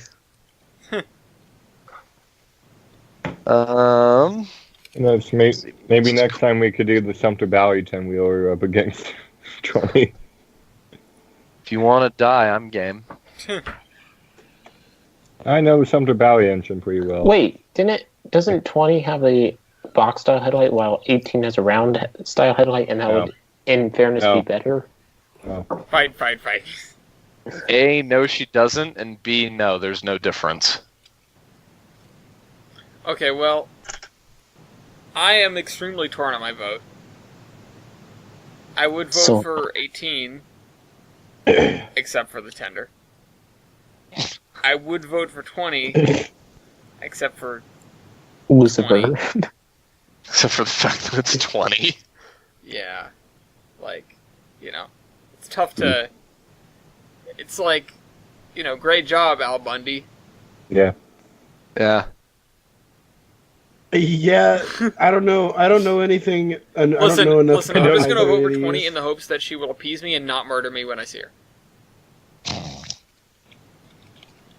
You know, maybe next time we could do the Sumpter Valley 10-wheeler up against 20. If you want to die, I'm game. I know the Sumpter Valley engine pretty well. Wait, doesn't 20 have a box style headlight while 18 has a round style headlight, and that No. would, in fairness, No. be better? Fight. A, no she doesn't, and B, no, there's no difference. Okay, well, I am extremely torn on my vote. I would vote So- for 18, except for the tender. I would vote for 20, except for Lucifer. 20. Except for the fact that it's 20. Yeah, like, it's tough to. It's like great job, Al Bundy. Yeah. Yeah. Yeah, I don't know. I don't know anything. I don't know enough. Listen. I'm just going to vote for either 20 idiots. in the hopes that she will appease me and not murder me when I see her.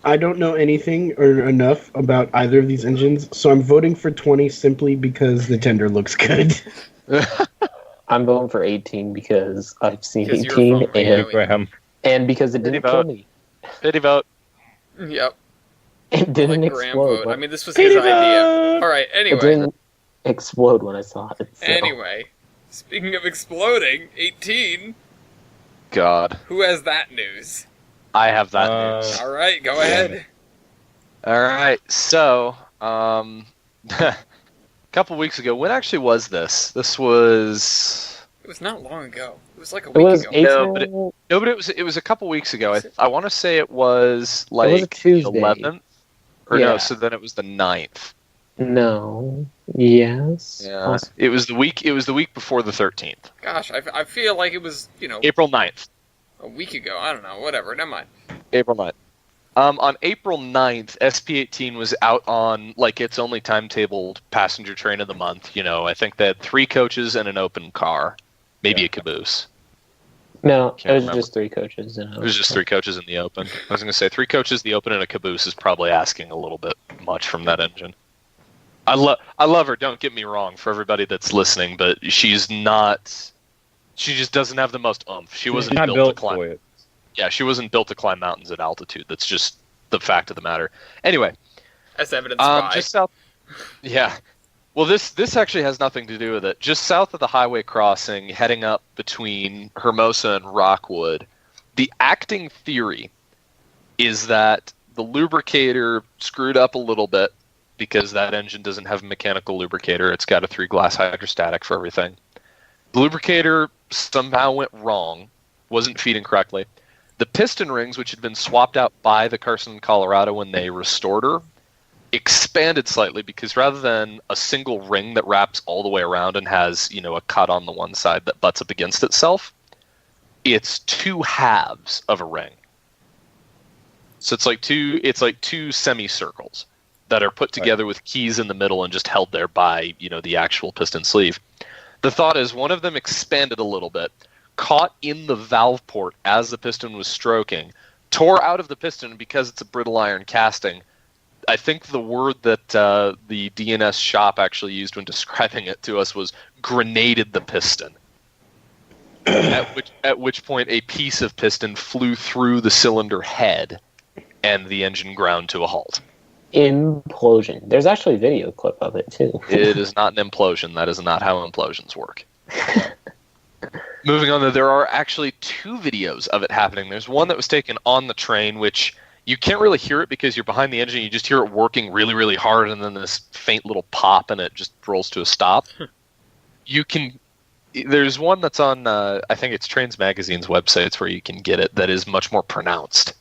I don't know anything or enough about either of these engines, so I'm voting for 20 simply because the tender looks good. I'm voting for 18 because I've seen Because you're 18 from and, Miami. Graham. and because it didn't kill vote. me. Pity vote. Yep. It didn't Like Graham explode. vote. I mean, this was his idea. All right. It Anyway. didn't explode when I saw it. So. Anyway. Speaking of exploding, 18. God. Who has that news? I have that news. All right. Go ahead. All right. So, a couple weeks ago, when actually was this? This was... It was not long ago. It was like a It week was ago. April. No, but it was a couple weeks ago. I want to say it was like was a Tuesday. 11th. Or Yeah. no, so then it was the 9th. No. Yes. Yeah. Also- It was the week before the 13th. Gosh, I feel like it was, April 9th. a week ago. I don't know. Whatever. Never mind. April 9th. On April 9th, SP18 was out on like its only timetabled passenger train of the month. I think they had 3 coaches and an open car, maybe a caboose. No, Can't it was remember. just 3 coaches. It was just 3 coaches in the open. I was going to say 3 coaches, the open, and a caboose is probably asking a little bit much from that engine. I love her. Don't get me wrong, for everybody that's listening, but she's not. She just doesn't have the most oomph. She wasn't not built built to climb. for it. Yeah, she wasn't built to climb mountains at altitude. That's just the fact of the matter. Anyway, As evidenced by. just south. Yeah. Well, this actually has nothing to do with it. Just south of the highway crossing, heading up between Hermosa and Rockwood, the acting theory is that the lubricator screwed up a little bit because that engine doesn't have a mechanical lubricator. It's got a 3-glass hydrostatic for everything. The lubricator somehow went wrong, wasn't feeding correctly. The piston rings, which had been swapped out by the Carson, Colorado when they restored her, expanded slightly because rather than a single ring that wraps all the way around and has, a cut on the one side that butts up against itself, it's 2 halves of a ring. So it's like two semicircles that are put together with keys in the middle and just held there by, the actual piston sleeve. The thought is one of them expanded a little bit, caught in the valve port as the piston was stroking, tore out of the piston because it's a brittle iron casting. I think the word that the DNS shop actually used when describing it to us was grenaded the piston. At which point a piece of piston flew through the cylinder head and the engine ground to a halt. Implosion. There's actually a video clip of it, too. It is not an implosion. That is not how implosions work. Moving on, there are actually 2 videos of it happening. There's one that was taken on the train, which you can't really hear it because you're behind the engine. You just hear it working really, really hard, and then this faint little pop, and it just rolls to a stop. There's one that's on, I think it's Trains Magazine's websites where you can get it that is much more pronounced.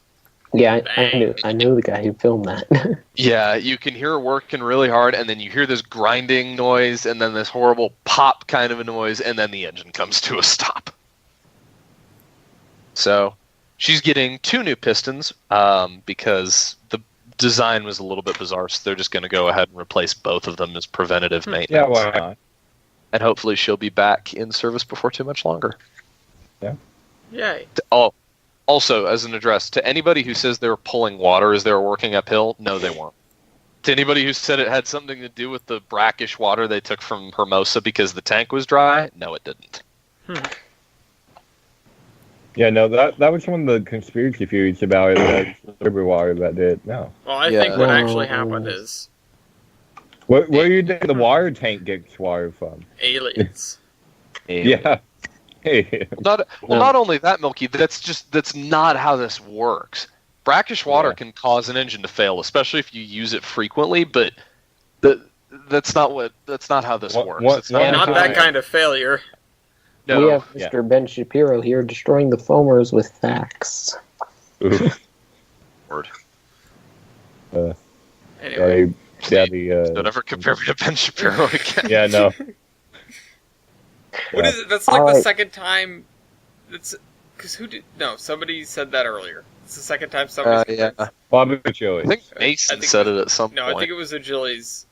Yeah, I knew the guy who filmed that. Yeah, you can hear it working really hard, and then you hear this grinding noise, and then this horrible pop kind of a noise, and then the engine comes to a stop. So, she's getting 2 new pistons because the design was a little bit bizarre, so they're just going to go ahead and replace both of them as preventative maintenance. Yeah, why not? And hopefully she'll be back in service before too much longer. Yay. Oh, also, as an address, to anybody who says they were pulling water as they were working uphill, no, they weren't. To anybody who said it had something to do with the brackish water they took from Hermosa because the tank was dry, no, it didn't. Yeah, no, that was one of the conspiracy theories about it. That river water that did. No. Well, I Yeah. think what actually happened is Where do you think the water tank gets water from? aliens. Yeah. Hey. Not only that, Milky, that's not how this works. Brackish water can cause an engine to fail, especially if you use it frequently, but that's not how this works. It's Not that kind of failure. No. We have Mr. Ben Shapiro here destroying the foamers with facts. Oof. Word. Anyway. Don't ever compare me to Ben Shapiro again. Yeah, no. What is it? That's like the Alright. second time. That's because who did? No, somebody said that earlier. It's the second time somebody's yeah. Bobby Joey. I think Mason said it at some No, point. I think it was Agili's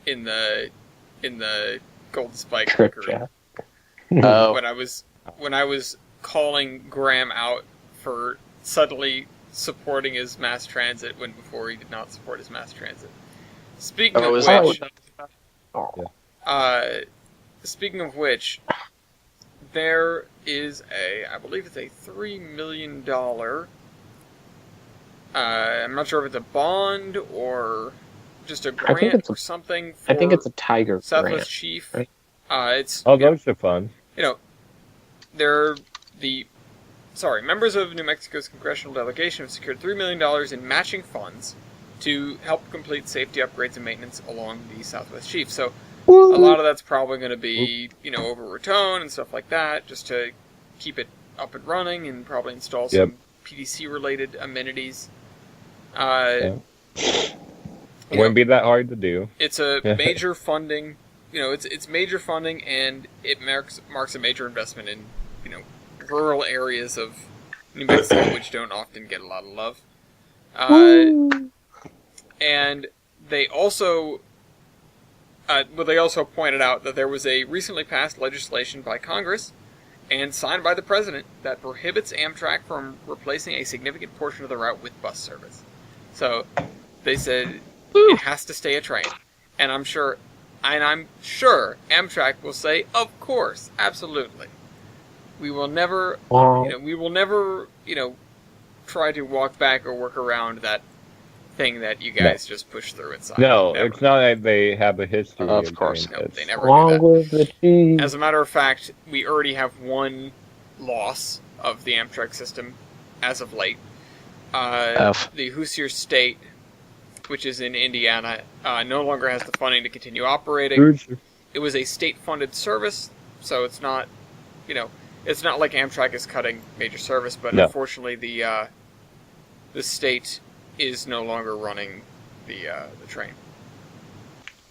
in the Golden Spike Trip group. chat. Oh. When I was calling Graham out for suddenly supporting his mass transit when before he did not support his mass transit. Speaking of is that which, what speaking of which, there is I believe it's a $3 million. I'm not sure if it's a bond or just a grant or something. I think it's a Tiger Southwest grant. Chief. Right? It's Those are fun. they're members of New Mexico's congressional delegation have secured $3 million in matching funds to help complete safety upgrades and maintenance along the Southwest Chief. So a lot of that's probably going to be, over Raton and stuff like that, just to keep it up and running and probably install some PDC-related amenities. Wouldn't be that hard to do. It's a major funding, it's major funding, and it marks a major investment in, rural areas of New Mexico, which don't often get a lot of love. And they also pointed out that there was a recently passed legislation by Congress and signed by the President that prohibits Amtrak from replacing a significant portion of the route with bus service. So they said it has to stay a train. And I'm sure Amtrak will say, of course, absolutely. We will never, try to walk back or work around that thing that you guys just push through inside. No, Never. it's not that they have a history. Of course. doing No, this. they never do that. with the cheese. As a matter of fact, we already have one loss of the Amtrak system as of late. The Hoosier State, which is in Indiana, no longer has the funding to continue operating. It was a state-funded service, so it's not, it's not like Amtrak is cutting major service, but unfortunately the state is no longer running the train,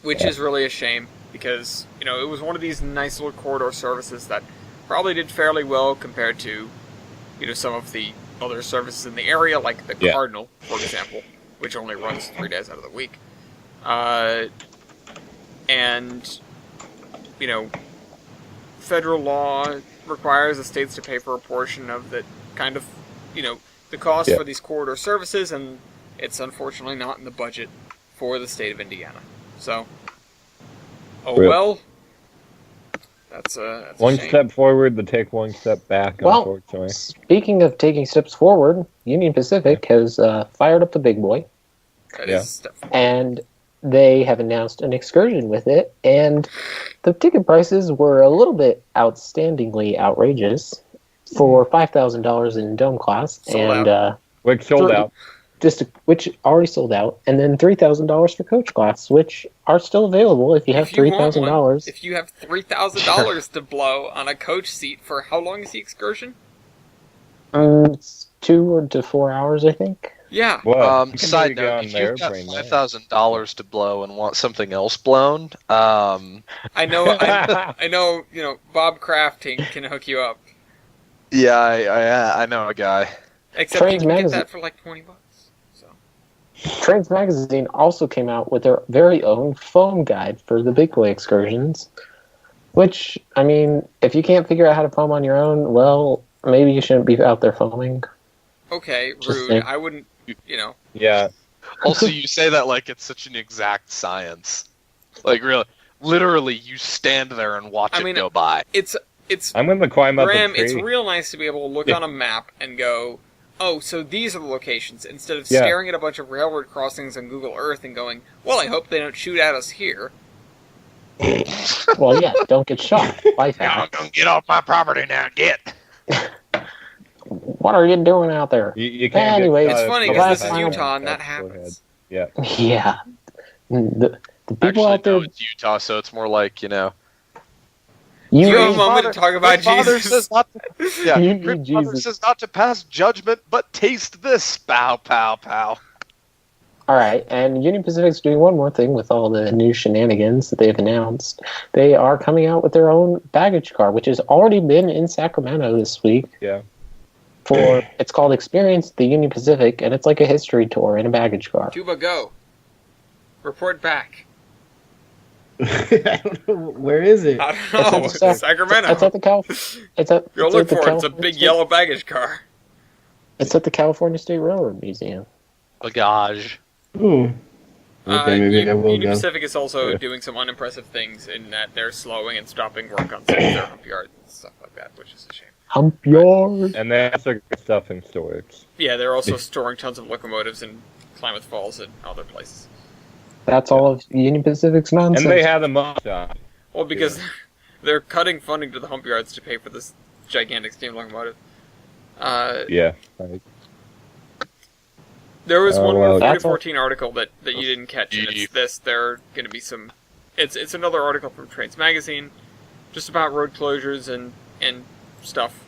which is really a shame because it was one of these nice little corridor services that probably did fairly well compared to some of the other services in the area, like the Cardinal, for example, which only runs 3 days out of the week. And federal law requires the states to pay for a portion of the kind of the cost for these corridor services, and it's unfortunately not in the budget for the state of Indiana. So, well. That's one shame. step forward to take one step back, unfortunately. Speaking of taking steps forward, Union Pacific has fired up the big boy. That is a step forward. And they have announced an excursion with it, and the ticket prices were a little bit outstandingly outrageous for $5,000 in dome class, Which sold out. Which already sold out, and then $3,000 for coach class, which are still available if you have $3,000. If you have $3,000 to blow on a coach seat for how long is the excursion? It's 2 to 4 hours, I think. Yeah. Well, Side note: if you've got $5,000 to blow and want something else blown, I know. Bob Crafting can hook you up. Yeah, I know a guy. Except you can get that for like $20. Trains Magazine also came out with their very own foam guide for the big boy excursions, which, I mean, if you can't figure out how to foam on your own, well, maybe you shouldn't be out there foaming. Okay, rude. I wouldn't, Yeah. Also, you say that like it's such an exact science. Like, really, literally, you stand there and watch it go by. It's. I'm going to climb up Graham, a tree. it's real nice to be able to look on a map and go, oh, so these are the locations, instead of staring at a bunch of railroad crossings on Google Earth and going, well, I hope they don't shoot at us here. Well, yeah, don't get shot. Life happens. Don't get off my property now, get. What are you doing out there? You can't Anyway, get It's shot funny at because the this is last Utah time. and that happens. Yeah. Yeah. The people Actually, out there... no, it's Utah, so it's more like, Do you have a moment to talk about Father Jesus? says not to, yeah, You Great need Father Jesus. says not to pass judgment, but taste this. Pow, pow, pow. All right, and Union Pacific's doing one more thing with all the new shenanigans that they've announced. They are coming out with their own baggage car, which has already been in Sacramento this week. Yeah. It's called Experience the Union Pacific, and it's like a history tour in a baggage car. Tuba, go. Report back. I don't know. Where is it? I don't know. It's at Sacramento. It's at the Go look for it. It's a big yellow baggage car. It's at the California State Railroad Museum. Bagage. Ooh. Okay, maybe I will Union go. Pacific is also doing some unimpressive things in that they're slowing and stopping work on some of their hump yards and stuff like that, which is a shame. Hump yard. And they also got stuff in storage. Yeah, they're also storing tons of locomotives in Klamath Falls and other places. That's all of Union Pacific's nonsense. And they had a mugshot. Well, because they're cutting funding to the hump yards to pay for this gigantic steam locomotive. Yeah. Right. There was one more that's 2014 article that you didn't catch, and it's this. There are going to be some... It's another article from Trains Magazine, just about road closures and stuff.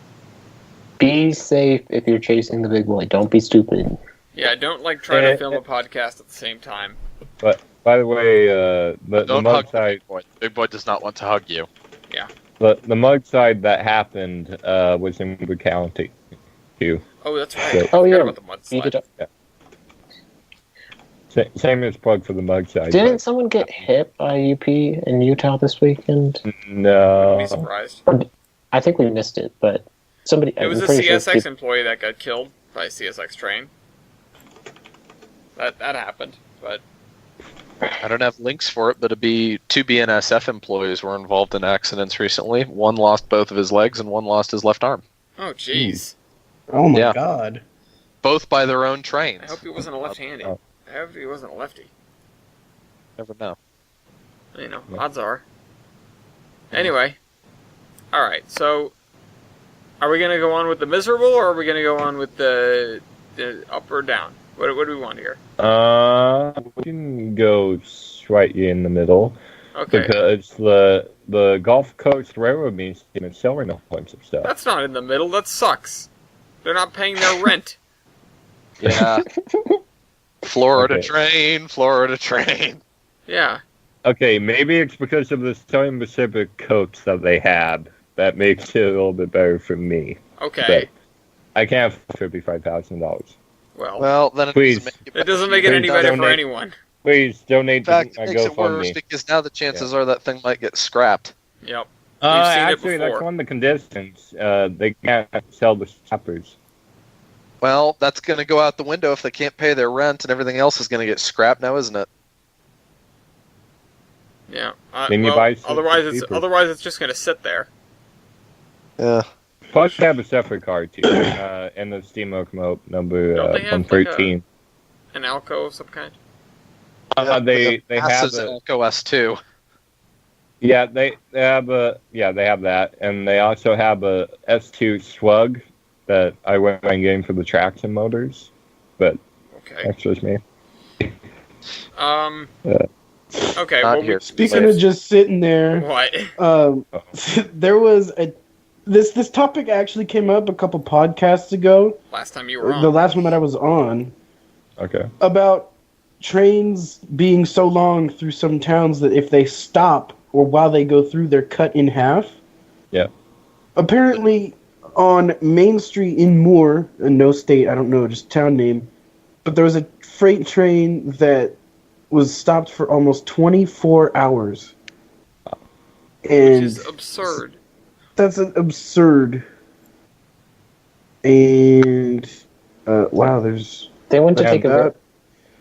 Be safe if you're chasing the big boy. Don't be stupid. Yeah, don't try to film a podcast at the same time. But, by the way, the Don't mug hug side... Big Boy. Big Boy does not want to hug you. Yeah. The mug side that happened was in Wood County, too. Oh, that's right. Oh, I yeah. forgot about the You mudslide. could- Same as plug for the mug side. Didn't someone get hit by UP in Utah this weekend? I'd No. be surprised. I think we missed it, but somebody... It was I'm a pretty sure CSX employee that got killed by a CSX train. That happened, but... I don't have links for it, but two BNSF employees were involved in accidents recently. One lost both of his legs and one lost his left arm. Oh, jeez. Oh my Yeah. god. Both by their own trains. I hope he wasn't a left-handed. Oh. I hope he wasn't a lefty. Never know. You know, Yeah. odds are. Anyway. Alright, so... Are we going to go on with the miserable, or are we going to go on with the up or down? What do we want here? We can go right in the middle. Okay. Because the Gulf Coast Railroad Museum is selling a bunch of stuff. That's not in the middle. That sucks. They're not paying their rent. Yeah. Florida Okay. train. Yeah. Okay, maybe it's because of the Southern Pacific coach that they had that makes it a little bit better for me. Okay. I can't afford $55,000. Well, Then Please. it doesn't make it any Please better for donate. anyone. Please donate In fact, to it my makes it worse GoFundMe. because now the chances are that thing might get scrapped. Yep. We've seen it Actually, before. that's one of the conditions. They can't sell the shoppers. Well, that's going to go out the window if they can't pay their rent, and everything else is going to get scrapped now, isn't it? Yeah. Then you well, buy some cheaper. otherwise it's just going to sit there. Yeah. Plus, they have a separate car, too. And the steam locomotive number Don't they have, 113. An Alco of some kind. They have Passes a, Elko S2. yeah, they have that. And they also have a S2 Slug that I went and getting for the traction motors. But Okay. that's just me. Okay. Not Well, here. Speaking of just sitting there, what? there was this topic actually came up a couple podcasts ago. Last time you were on. The last one that I was on, Okay. about trains being so long through some towns that if they stop or while they go through, they're cut in half. Yeah. Apparently, on Main Street in Moore, no state, I don't know, just town name, but there was a freight train that was stopped for almost 24 hours. And Which is absurd. that's absurd. And wow, there's They went to Yeah, take a that- very,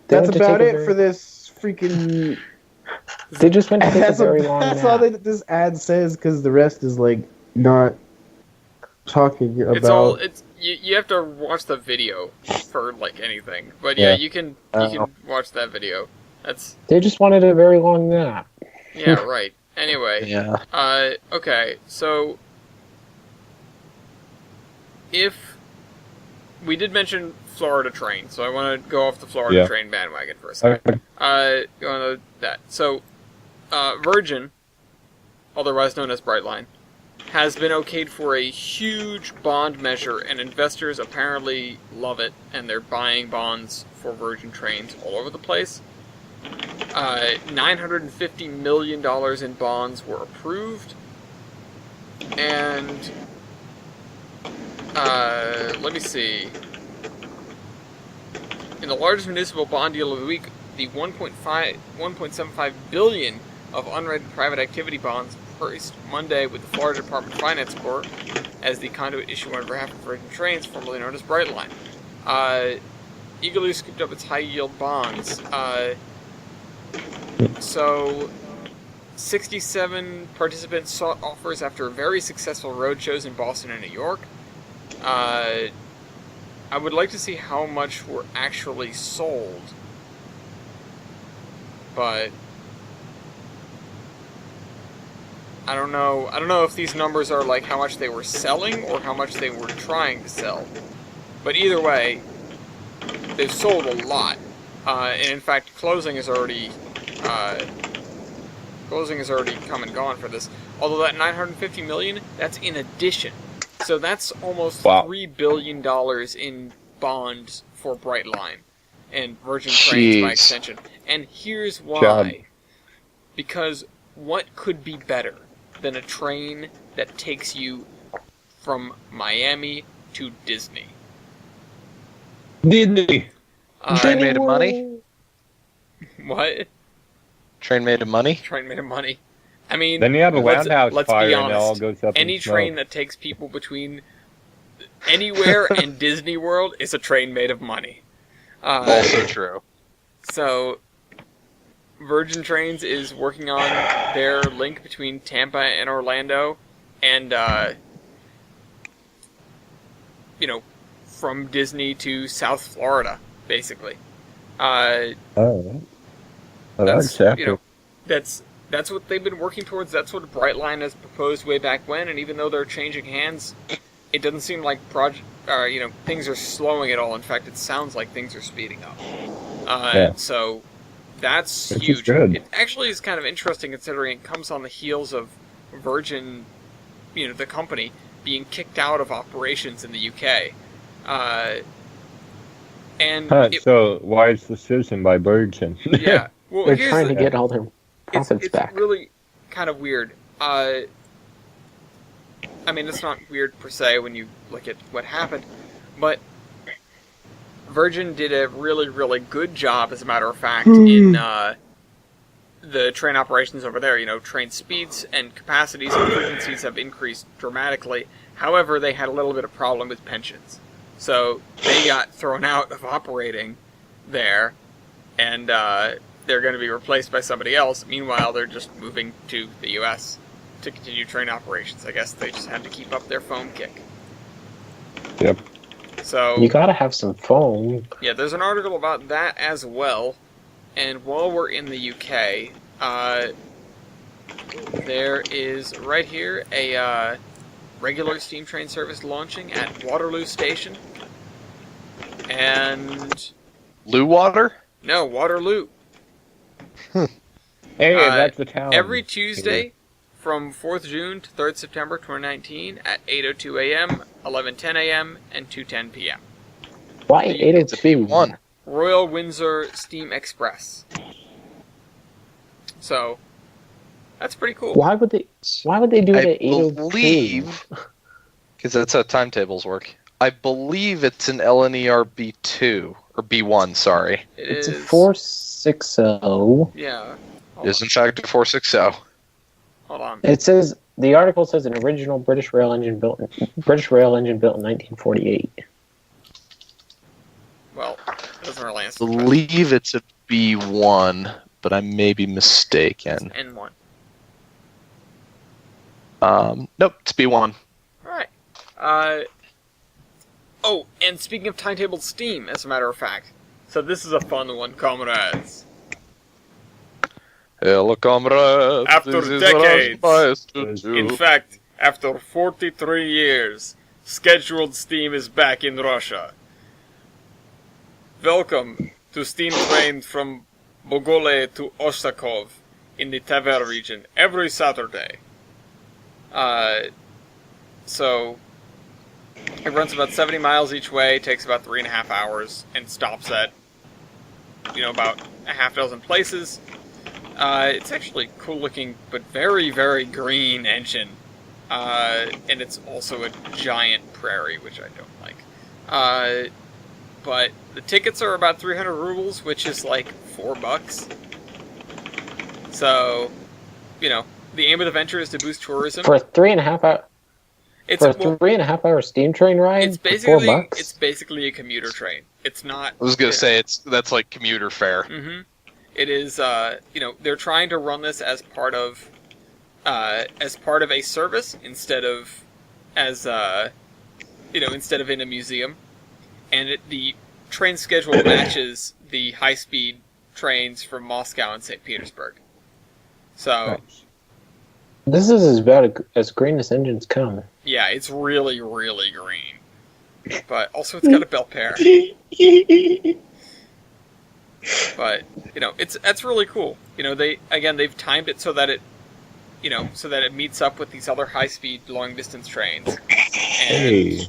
that's about it very, for this freaking. They just went to take a That's, very long that's nap. all that this ad says, because the rest is like not talking about. It's all. It's you have to watch the video for like anything. But yeah, Yeah. you can watch that video. That's They just wanted a very long nap. yeah, right. Anyway. Yeah. Okay, so if we did mention Florida train, so I want to go off the Florida Yeah. train bandwagon for a second. Going to that. So, Virgin, otherwise known as Brightline, has been okayed for a huge bond measure, and investors apparently love it, and they're buying bonds for Virgin trains all over the place. $950 million in bonds were approved, and Let me see. In the largest municipal bond deal of the week, the 1.75 billion of unrated private activity bonds priced Monday with the Florida Department of Finance Corp as the conduit issuer on behalf of Virgin Trains, formerly known as Brightline. Eagerly scooped up its high-yield bonds. So, 67 participants sought offers after very successful road shows in Boston and New York. I would like to see how much were actually sold, but I don't know. I don't know if these numbers are like how much they were selling or how much they were trying to sell. But either way, they've sold a lot, and in fact, closing is already come and gone for this. Although that 950 million, that's in addition. So that's almost $3 billion in bonds for Brightline and Virgin Trains by extension. And here's why. Because what could be better than a train that takes you from Miami to Disney? Disney. Train made of money? What? Train made of money? Train made of money. I mean, Then you have a roundhouse let's fire be and it all honest. goes up Any in train smoke. that takes people between anywhere and Disney World is a train made of money. Also true. So, Virgin Trains is working on their link between Tampa and Orlando, and from Disney to South Florida, basically. Oh, that's epic. That's what they've been working towards. That's what Brightline has proposed way back when. And even though they're changing hands, it doesn't seem like things are slowing at all. In fact, it sounds like things are speeding up. So that's Which huge. is good. It actually is kind of interesting considering it comes on the heels of Virgin, the company being kicked out of operations in the UK. So wise decision by Virgin. Yeah. Well, They're here's trying the- to get all their profits it's back. really kind of weird. I mean, it's not weird per se when you look at what happened, but Virgin did a really, really good job, as a matter of fact, in the train operations over there. Train speeds and capacities and frequencies have increased dramatically. However, they had a little bit of problem with pensions. So they got thrown out of operating there, and they're going to be replaced by somebody else. Meanwhile, they're just moving to the U.S. to continue train operations. I guess they just had to keep up their foam kick. Yep. So You gotta have some foam. yeah, there's an article about that as well. And while we're in the UK, there is right here a regular steam train service launching at Waterloo Station. And Lou Water? no, Waterloo. Hey, that's the town. Every Tuesday from 4th June to 3rd September 2019 at 8:02 a.m., 11:10 a.m., and 2:10 p.m. Why It's a 802? P1. Royal Windsor Steam Express. So, that's pretty cool. Why would they do it I at 802? believe, because that's how timetables work. I believe it's an LNER B2 or B1. Sorry, It's a is- 460. Yeah. it is in fact a 460. Hold on. It says the article says an original British rail engine built in 1948. Well, it doesn't really I answer. believe it's a B1, but I may be mistaken. N1. Nope, it's B1. Alright. Oh, and speaking of timetabled steam, as a matter of fact. So this is a fun one, comrades. Hello, comrades. After This is what I was decades. supposed to do. In fact, after 43 years, scheduled steam is back in Russia. Welcome to steam train from Bogole to Oshakov in the Tver region every Saturday. So it runs about 70 miles each way, takes about 3.5 hours, and stops at, about a half dozen places. It's actually cool looking, but very, very green engine. and it's also a giant prairie, which I don't like. But the tickets are about 300 rubles, which is like $4. So, the aim of the venture is to boost tourism. For a 3.5 hour. It's For a 3.5 hour steam train ride, It's for basically $4? it's basically a commuter train. It's not. I was gonna say that's like commuter fare. Mm-hmm. It is. They're trying to run this as part of a service instead of instead of in a museum, and the train schedule matches the high-speed trains from Moscow and St. Petersburg. So. Nice. This is about as green as engines come. Yeah, it's really, really green. But also it's got a bell pair. But, that's really cool. They've timed it so that it meets up with these other high-speed, long-distance trains. Hey.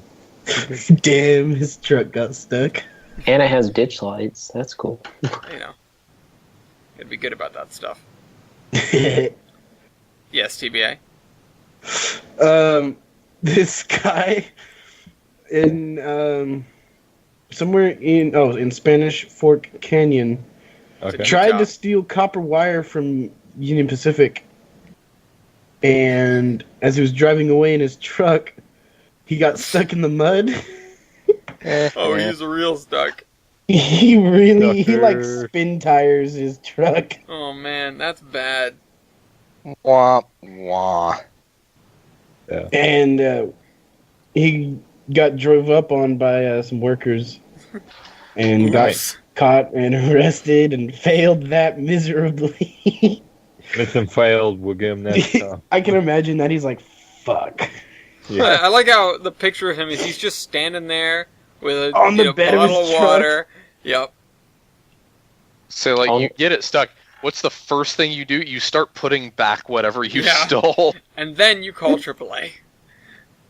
Damn, his truck got stuck. And it has ditch lights. That's cool. It'd be good about that stuff. Yes, TBA. This guy in somewhere in Spanish Fork Canyon Okay. tried to steal copper wire from Union Pacific, and as he was driving away in his truck, he got stuck in the mud. Oh, he's real stuck. he like spin tires his truck. Oh, man, that's bad. Wah wah. Yeah. And he got drove up on by some workers and got caught and arrested and failed that miserably. Mission failed. We'll give him that. I can imagine that. He's like, fuck. Yeah. I like how the picture of him is he's just standing there with a On the bed of his bottle of truck. water. Yep. So, you get it stuck. What's the first thing you do? You start putting back whatever you stole. And then you call AAA.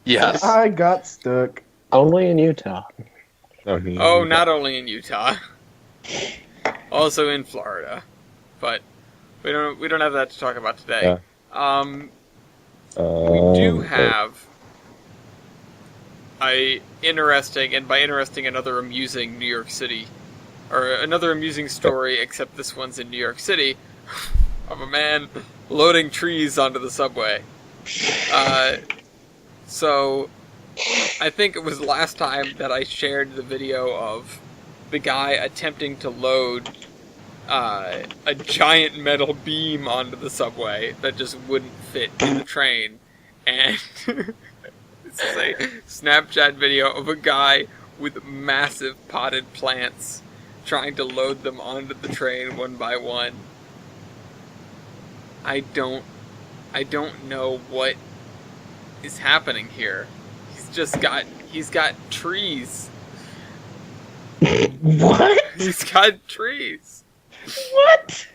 Yes. I got stuck. Only in Utah. Oh, not only in Utah. Also in Florida. But we don't have that to talk about today. Yeah. We do have a interesting, and by interesting, another amusing New York City, or another amusing story, except this one's in New York City, of a man loading trees onto the subway. So, I think it was last time that I shared the video of the guy attempting to load a giant metal beam onto the subway that just wouldn't fit in the train. And this is a Snapchat video of a guy with massive potted plants trying to load them onto the train one by one. I don't know what is happening here. He's got trees. What? He's got trees. What?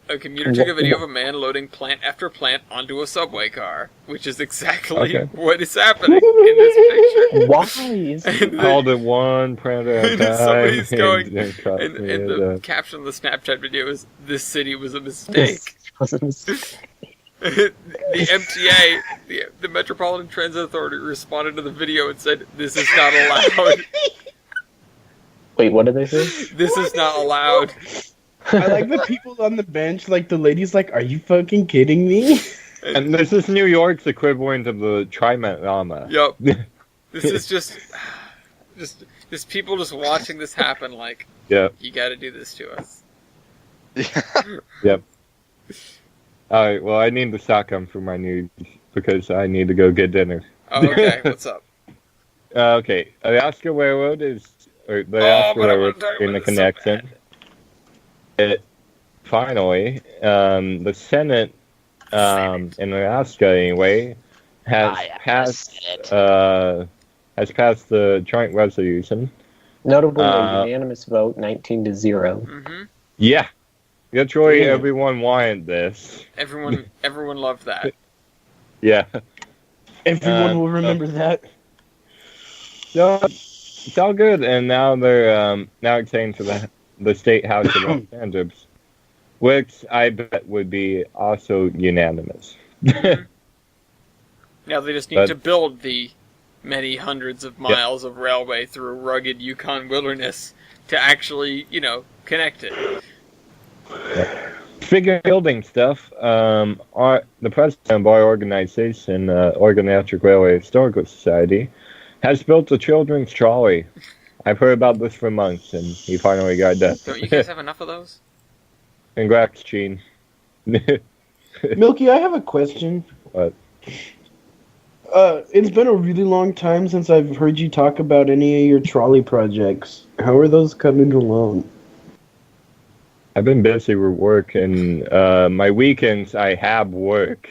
A commuter took a video of a man loading plant after plant onto a subway car, which is exactly what is happening in this picture. Why is Called it one printer at a time. Somebody's going, and and the caption of the Snapchat video is, "This city was a mistake." The MTA, the Metropolitan Transit Authority, responded to the video and said, "This is not allowed." Wait, what did they say? This is not allowed. I like the people on the bench, like the lady's like, are you fucking kidding me? And this is New York's equivalent of the Trimetrama. Yup. This is just people just watching this happen like, Yep. You gotta do this to us. Yep. Alright, well, I need to stock them for my news because I need to go get dinner. Oh, okay, what's up? Okay, Alaska Railroad is... Or the Alaska Railroad in the connection. It finally, the Senate, in Alaska anyway, has passed the joint resolution. Notably, a unanimous vote, 19-0. Mm-hmm. Yeah, that's why everyone wanted this. Everyone loved that. Yeah. Everyone will remember that. So, it's all good, and now they're now it's saying to the State House of Representatives, which I bet would be also unanimous. Now they just need But- to build the many hundreds of miles of railway through rugged Yukon wilderness to actually, connect it. Speaking of building stuff, the president of our organization, Oregon Electric Railway Historical Society, has built a children's trolley. I've heard about this for months, and he finally got done. Don't you guys have enough of those? Congrats, Gene. Milky, I have a question. What? It's been a really long time since I've heard you talk about any of your trolley projects. How are those coming along? I've been busy with work, and my weekends I have work.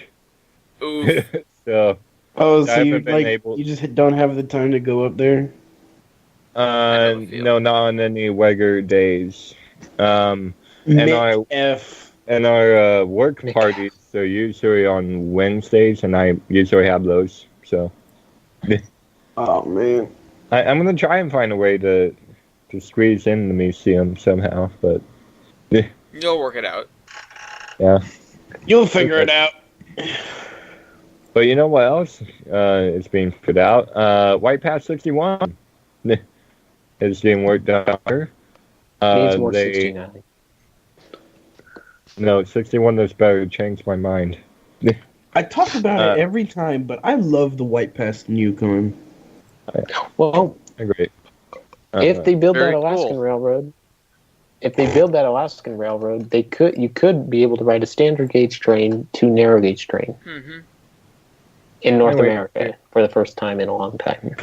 Ooh. So Oh, so I you haven't been able- you just don't have the time to go up there? know the feeling. no, not on any regular days. And our work parties are usually on Wednesdays, and I usually have those. So Oh man. I'm gonna try and find a way to squeeze in the museum somehow, but You'll work it out. yeah. You'll figure it out. But you know what else is being put out? White Pass 61 is being worked on here. Needs more they- 69. No, 61 is better. Changed my mind. I talk about it every time, but I love the White Pass Yukon. Well, Agree. if they build very that Alaskan cool. railroad, you could be able to ride a standard gauge train to narrow gauge train Mm-hmm. in North Anyway. America for the first time in a long time.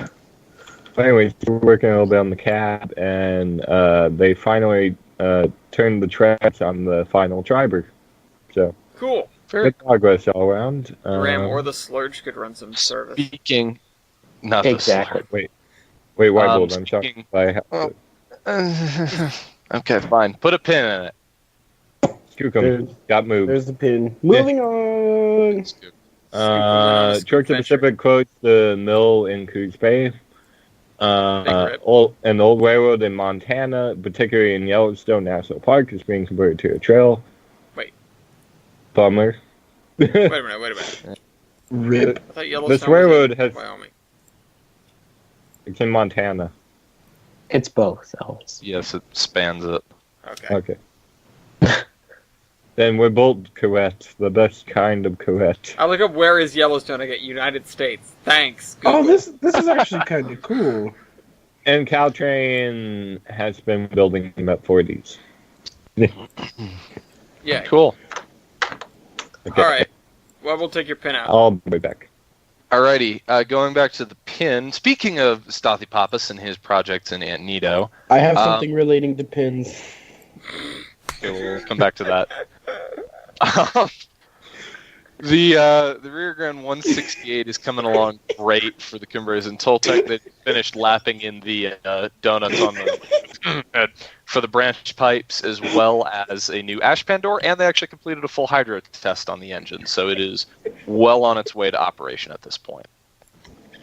Anyways, we're working a little bit on the cab, and they finally turned the tracks on the final driver. So, Cool. Very good progress all around. Ram or the Slurge could run some service. speaking. Not Exactly. Wait, Whiteboard, I'm sorry. speaking- I have Oh. to Okay, fine. Put a pin in it. scoop 'em. Got moved. There's the pin. Moving on. Georgia Pacific quotes the mill in Coos Bay. Big rip. An old railroad in Montana, particularly in Yellowstone National Park, is being converted to a trail. Wait. Bummer. Wait a minute. Rip. I thought Yellowstone This was railroad in has- Wyoming. It's in Montana. It's both, Ellis. Yes, it spans it. Okay. Okay. Then we're both correct. The best kind of correct. I look up where is Yellowstone. I get United States. Thanks. Google. Oh, this is actually kind of cool. And Caltrain has been building them at 40s. Yeah. Cool. Okay. All right. Well, we'll take your pin out. I'll be back. Alrighty, going back to the pin. Speaking of Stothy Pappas and his projects in Antietam, I have something relating to pins. okay, we'll come back to that. The Rear Grand 168 is coming along great for the Converters in Toltec. They finished lapping in the donuts on the for the branch pipes, as well as a new ashpan door, and they actually completed a full hydro test on the engine, so it is well on its way to operation at this point.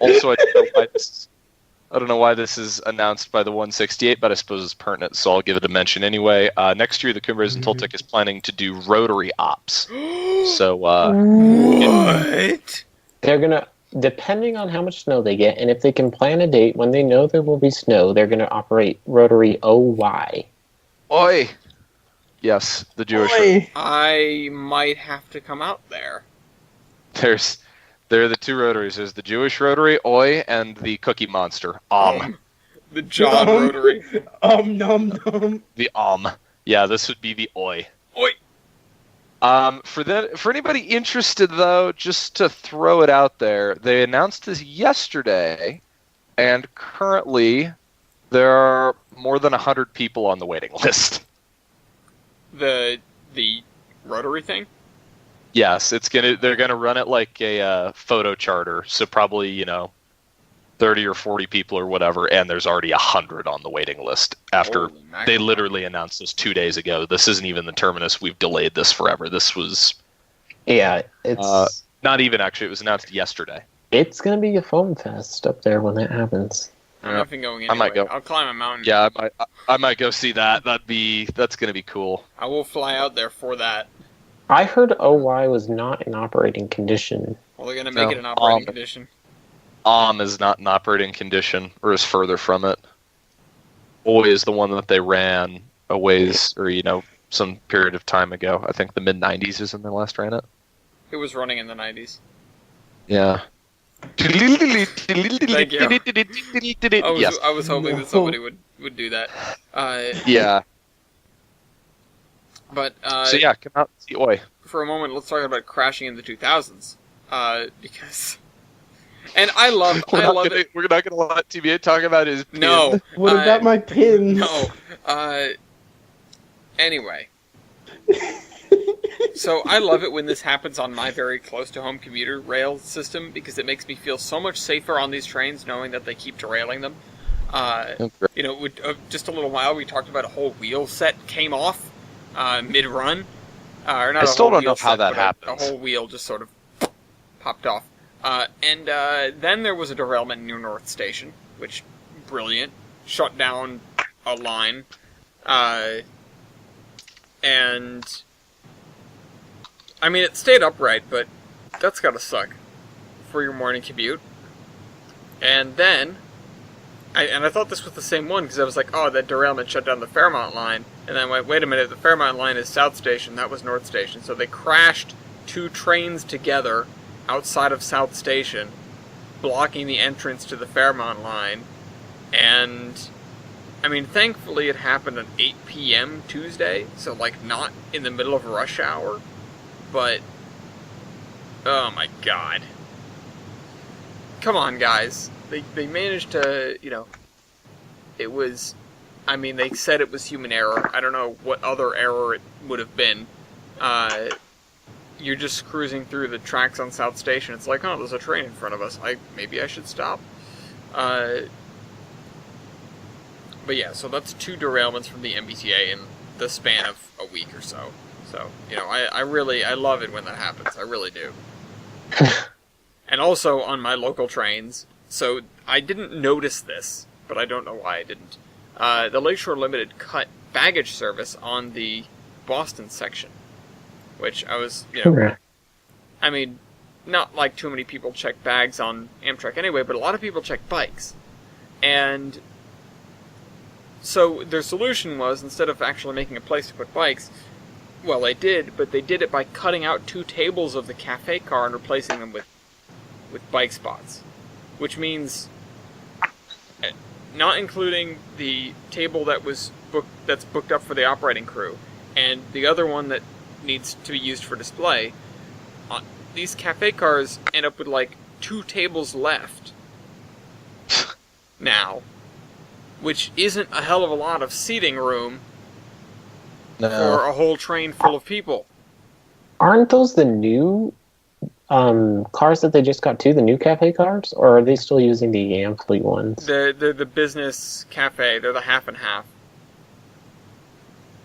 Also, I don't know why this is announced by the 168, but I suppose it's pertinent, so I'll give it a mention anyway. Next year, the Converters in Toltec is planning to do rotary ops. So, What? They're gonna, depending on how much snow they get, and if they can plan a date when they know there will be snow, they're gonna operate rotary OY. oi! Yes, the Jewish. Oi. I might have to come out there. There are the two rotaries. There's the Jewish rotary, oi, and the Cookie Monster, The John Rotary. Nom nom. The Yeah, this would be the oi. Oi. For anybody interested, though, just to throw it out there, they announced this yesterday, and currently there are more than 100 people on the waiting list. The Rotary thing? Yes, they're gonna run it like a photo charter, so probably 30 or 40 people or whatever, and there's already 100 on the waiting list after Holy mackerel. they literally announced this 2 days ago. This isn't even the terminus. We've delayed this forever. This was Yeah, it's not even actually. It was announced yesterday. it's gonna be a foam fest up there when that happens. I'm not even going I might anyway. go. I'll climb a mountain. Yeah, I might go see that. That's gonna be cool. I will fly out there for that. I heard OY was not in operating condition Well, they're gonna make No, it an operating condition. Is not an operating condition, or is further from it. Oy is the one that they ran a ways, or some period of time ago. I think the mid '90s is when they last ran it. It was running in the 90s. Yeah. Thank you. Yes. I was hoping that somebody would do that. Yeah. But So yeah, come out and see Oi. for a moment, let's talk about crashing in the 2000s. Because, and I love it. We're not gonna let TBA talk about his pin. No. What about my pins? No. Anyway. So I love it when this happens on my very close to home commuter rail system because it makes me feel so much safer on these trains knowing that they keep derailing them. Just a little while we talked about a whole wheel set came off mid-run. Or not I still don't know how that happens. A whole wheel just sort of popped off. And then there was a derailment near North Station, which, brilliant, shut down a line. And, I mean, it stayed upright, but that's gotta suck for your morning commute. And then, I thought this was the same one, because I was like, oh, that derailment shut down the Fairmont line. And then I went, wait a minute, the Fairmont line is South Station, that was North Station. So they crashed two trains together outside of South Station, blocking the entrance to the Fairmont line. And, I mean, thankfully it happened at 8 p.m. Tuesday, so, not in the middle of rush hour. But, oh my god. Come on, guys. They managed to, it was, they said it was human error. I don't know what other error it would have been. You're just cruising through the tracks on South Station. It's like, oh, there's a train in front of us. Maybe I should stop. But yeah, so that's 2 derailments from the MBTA in the span of a week or so. So, I love it when that happens. I really do. And also on my local trains, so I didn't notice this, but I don't know why I didn't. The Lakeshore Limited cut baggage service on the Boston section, which I was, not like too many people check bags on Amtrak anyway, but a lot of people check bikes. And so their solution was, instead of actually making a place to put bikes, well, they did, but they did it by cutting out 2 tables of the cafe car and replacing them with bike spots. Which means, not including the table that's booked up for the operating crew, and the other one that needs to be used for display, these cafe cars end up with 2 tables left now, which isn't a hell of a lot of seating room for a whole train full of people. Aren't those the new cars that they just got too, the new cafe cars? Or are they still using the Amfleet ones? The business cafe, they're the half and half.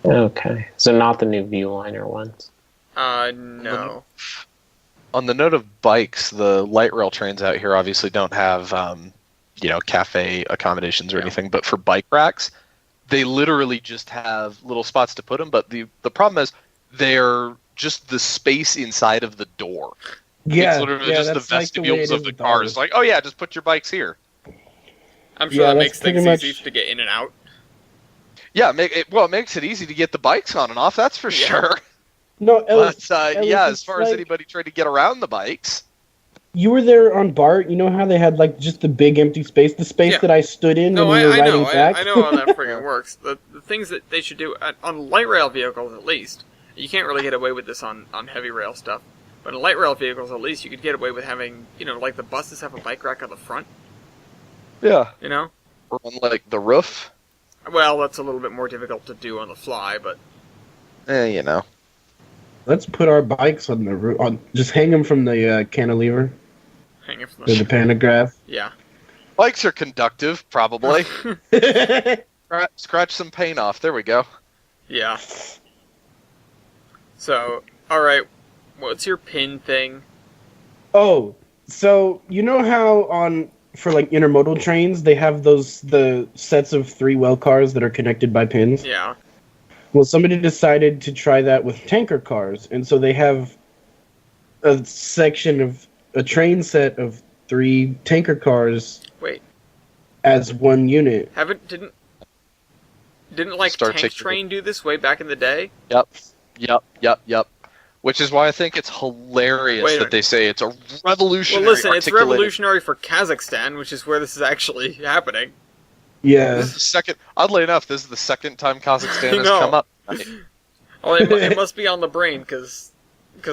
Okay. So not the new Viewliner ones? No. On the note of bikes, the light rail trains out here obviously don't have, cafe accommodations or anything, but for bike racks, they literally just have little spots to put them, but the problem is they're just the space inside of the door. Yeah, it's literally just the vestibules of the cars. It's like, oh yeah, just put your bikes here. I'm sure that makes things easy to get in and out. Yeah, it makes it easy to get the bikes on and off, that's for sure. No, Ellis, as far as anybody trying to get around the bikes. You were there on BART. You know how they had just the big empty space, the space that I stood in when we were riding back? I know how that friggin' works. The things that they should do on light rail vehicles, at least, you can't really get away with this on heavy rail stuff. But in light rail vehicles, at least, you could get away with having, the buses have a bike rack on the front. Yeah. Or on the roof. Well, that's a little bit more difficult to do on the fly, but. Let's put our bikes on the roof. Just hang them from the cantilever. Hang them from the pantograph. Yeah. Bikes are conductive, probably. Scratch some paint off. There we go. Yeah. So, alright, what's your pin thing? Oh, so you know how for intermodal trains they have the sets of 3 well cars that are connected by pins? Yeah. Well, somebody decided to try that with tanker cars, and so they have a section of a train set of 3 tanker cars Wait, as one unit. didn't like Start Tank taking Train do this way back in the day? Yep. Which is why I think it's hilarious Wait a that minute. they say it's a revolutionary. Well, listen, it's articulated- revolutionary for Kazakhstan, which is where this is actually happening. Yeah. This is the second. Oddly enough, this is the second time Kazakhstan I has know. come up. Well, it must be on the brain because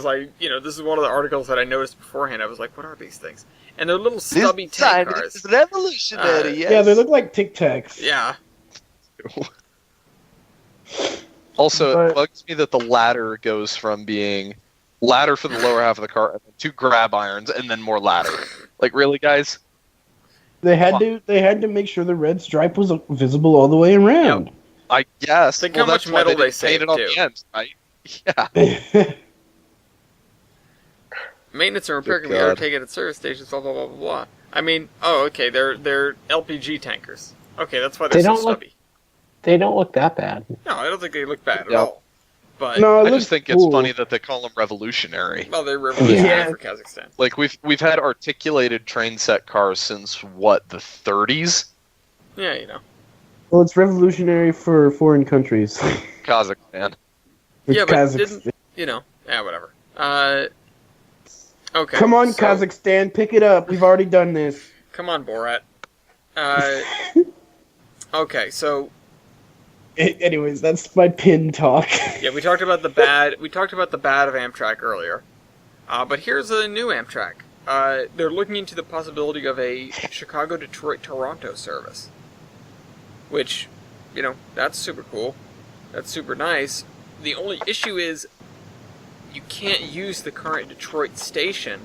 I, this is one of the articles that I noticed beforehand. I was like, what are these things? And they're little stubby tank cars. is revolutionary, yes. Yeah, they look like Tic Tacs. Yeah. Also, But- it bugs me that the ladder goes from being ladder for the lower half of the car, and then 2 grab irons, and then more ladder. Like, really, guys? They had to make sure the red stripe was visible all the way around. I guess. Think how that's much why metal they didn't paint saved, it on too. the end, right? Yeah. Maintenance and repair Good can be God. undertaken at service stations, blah, blah, blah, blah, blah. I mean, okay, they're LPG tankers. Okay, that's why they're They so don't look- stubby. They don't look that bad. No, I don't think they look bad at Yeah. all. But, No, it I looks just think cool. it's funny that they call them revolutionary. well, they're revolutionary Yeah. for Kazakhstan. Like, we've had articulated train set cars since, what, the 30s? Yeah, Well, it's revolutionary for foreign countries. Kazakhstan. With Yeah, but Kazakhstan. yeah, whatever. Okay. Come on, so- Kazakhstan, pick it up. We've already done this. Come on, Borat. Okay, so Anyways, that's my pin talk. yeah, we talked about the bad. We talked about the bad of Amtrak earlier, but here's a new Amtrak. They're looking into the possibility of a Chicago, Detroit, Toronto service, which, that's super cool. That's super nice. The only issue is you can't use the current Detroit station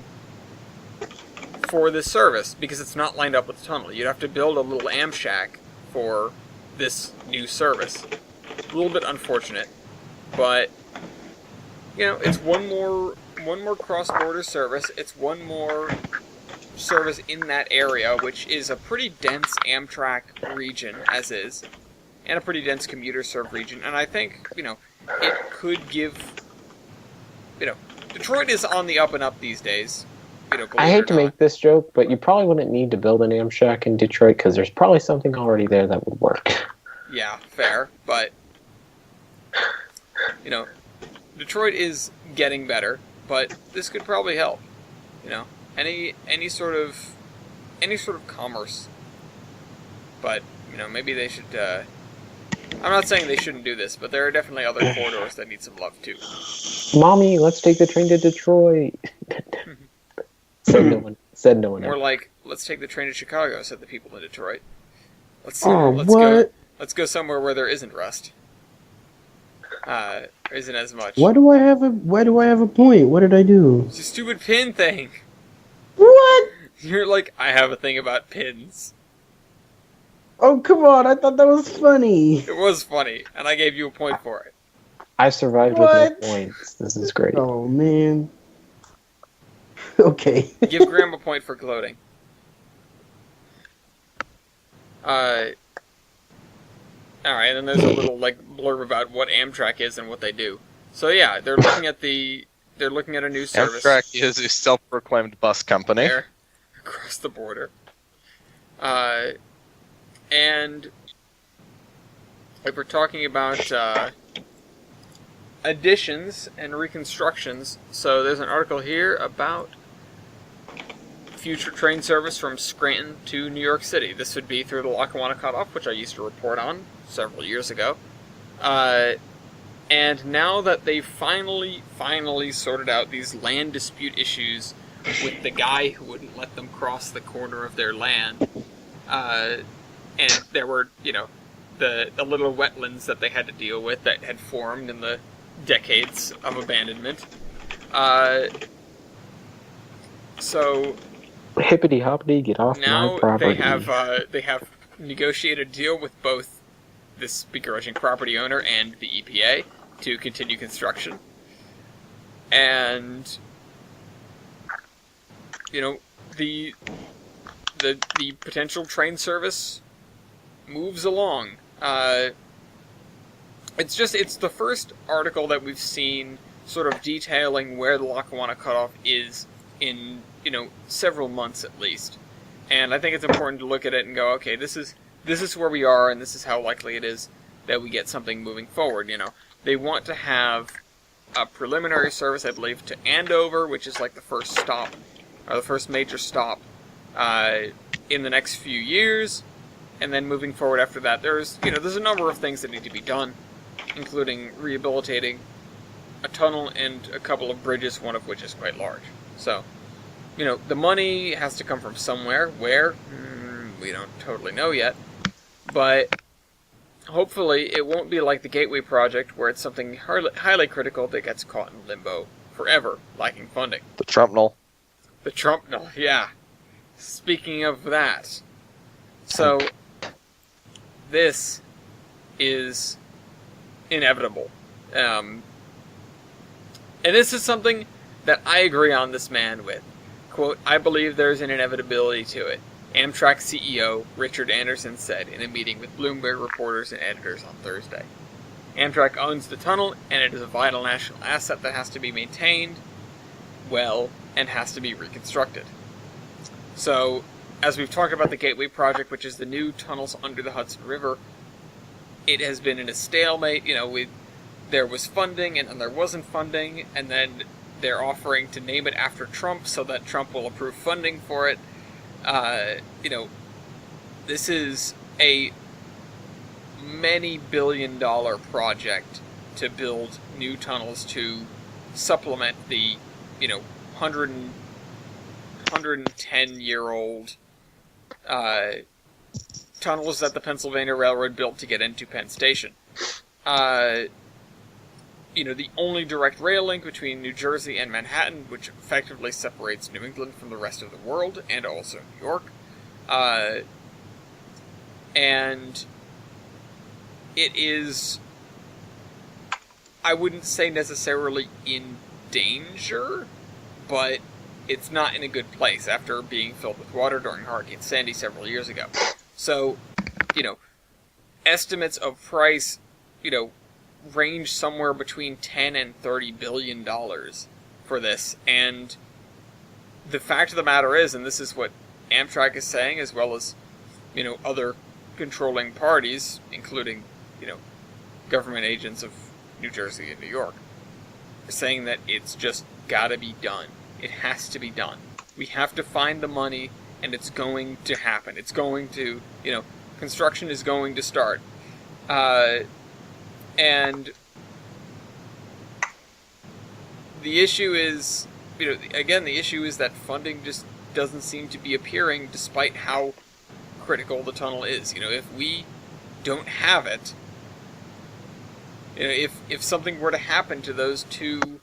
for this service because it's not lined up with the tunnel. You'd have to build a little Amshack for this new service. A little bit unfortunate, but it's one more cross-border service. It's one more service in that area, which is a pretty dense Amtrak region as is, and a pretty dense commuter served region. And I think it could give Detroit is on the up and up these days. I hate to make this joke, but you probably wouldn't need to build an Amshack in Detroit because there's probably something already there that would work. Yeah, fair, but Detroit is getting better, but this could probably help. Any sort of commerce. But maybe they should. I'm not saying they shouldn't do this, but there are definitely other corridors that need some love too. Mommy, let's take the train to Detroit. Said no one. More like, let's take the train to Chicago, said the people in Detroit. Let's what? Let's go somewhere where there isn't rust. Isn't as much. Why do I have a point? What did I do? It's a stupid pin thing. What? You're like, I have a thing about pins. Oh, come on. I thought that was funny. It was funny, and I gave you a point for it. I survived What? with no points. This is great. Oh, man. Okay. Give Graham a point for gloating. Alright, and then there's a little blurb about what Amtrak is and what they do. So yeah, they're looking at a new service. Amtrak is a self-proclaimed bus company. There, across the border. And if we're talking about additions and reconstructions, so there's an article here about future train service from Scranton to New York City. This would be through the Lackawanna Cutoff, which I used to report on several years ago. And now that they finally sorted out these land dispute issues with the guy who wouldn't let them cross the corner of their land, and there were, the little wetlands that they had to deal with that had formed in the decades of abandonment. So Hippity hoppity, get off now my property. they have negotiated a deal with both this begrudging property owner and the EPA to continue construction. And the potential train service moves along. It's the first article that we've seen sort of detailing where the Lackawanna Cutoff is in several months at least. And I think it's important to look at it and go, okay, this is where we are, and this is how likely it is that we get something moving forward. They want to have a preliminary service, I believe, to Andover, which is like the first stop, or the first major stop, in the next few years, and then moving forward after that, there's a number of things that need to be done, including rehabilitating a tunnel and a couple of bridges, one of which is quite large. So, the money has to come from somewhere. Where? We don't totally know yet. But hopefully it won't be like the Gateway Project, where it's something highly critical that gets caught in limbo forever, lacking funding. The Trumpnell. The Trumpnell, yeah. Speaking of that. So, this is inevitable. And this is something that I agree on this man with. Quote, "I believe there's an inevitability to it," Amtrak CEO Richard Anderson said in a meeting with Bloomberg reporters and editors on Thursday. Amtrak owns the tunnel, and it is a vital national asset that has to be maintained well and has to be reconstructed. So, as we've talked about the Gateway Project, which is the new tunnels under the Hudson River, it has been in a stalemate. There was funding, and then there wasn't funding, and then they're offering to name it after Trump so that Trump will approve funding for it. This is a many billion-dollar project to build new tunnels to supplement the, 110-year-old tunnels that the Pennsylvania Railroad built to get into Penn Station. The only direct rail link between New Jersey and Manhattan, which effectively separates New England from the rest of the world, and also New York. And it is, I wouldn't say necessarily in danger, but it's not in a good place after being filled with water during Hurricane Sandy several years ago. So, estimates of price, range somewhere between $10 and $30 billion for this. And the fact of the matter is, and this is what Amtrak is saying, as well as, other controlling parties, including, government agents of New Jersey and New York, are saying that it's just gotta be done. It has to be done. We have to find the money, and it's going to happen. It's going to, construction is going to start. And the issue is, the issue is that funding just doesn't seem to be appearing despite how critical the tunnel is. If we don't have it, if something were to happen to those two,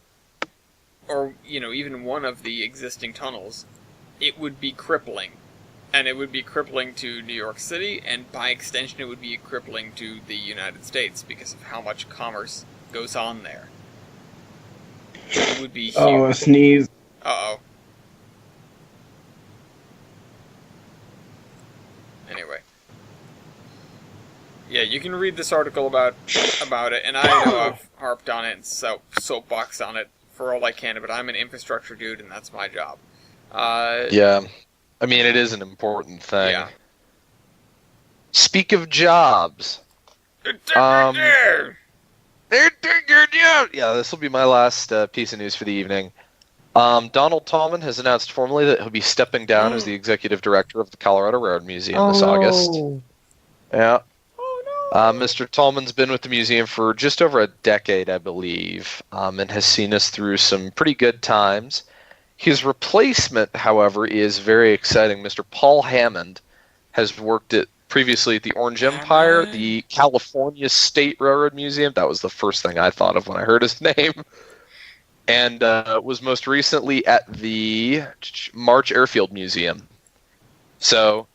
or, even one of the existing tunnels, it would be crippling. And it would be crippling to New York City, and by extension it would be crippling to the United States because of how much commerce goes on there. It would be huge. Oh, a sneeze. Uh-oh. Anyway. Yeah, you can read this article about it, and I know I've harped on it and soapbox on it for all I can, but I'm an infrastructure dude, and that's my job. Yeah. I mean, it is an important thing. Yeah. Speak of jobs. Yeah, this will be my last piece of news for the evening. Donald Tallman has announced formally that he'll be stepping down as the executive director of the Colorado Railroad Museum this August. Yeah. Mr. Tallman's been with the museum for just over a decade, I believe, and has seen us through some pretty good times. His replacement, however, is very exciting. Mr. Paul Hammond has worked previously at the Orange Empire, the California State Railroad Museum. That was the first thing I thought of when I heard his name. And was most recently at the March Airfield Museum. So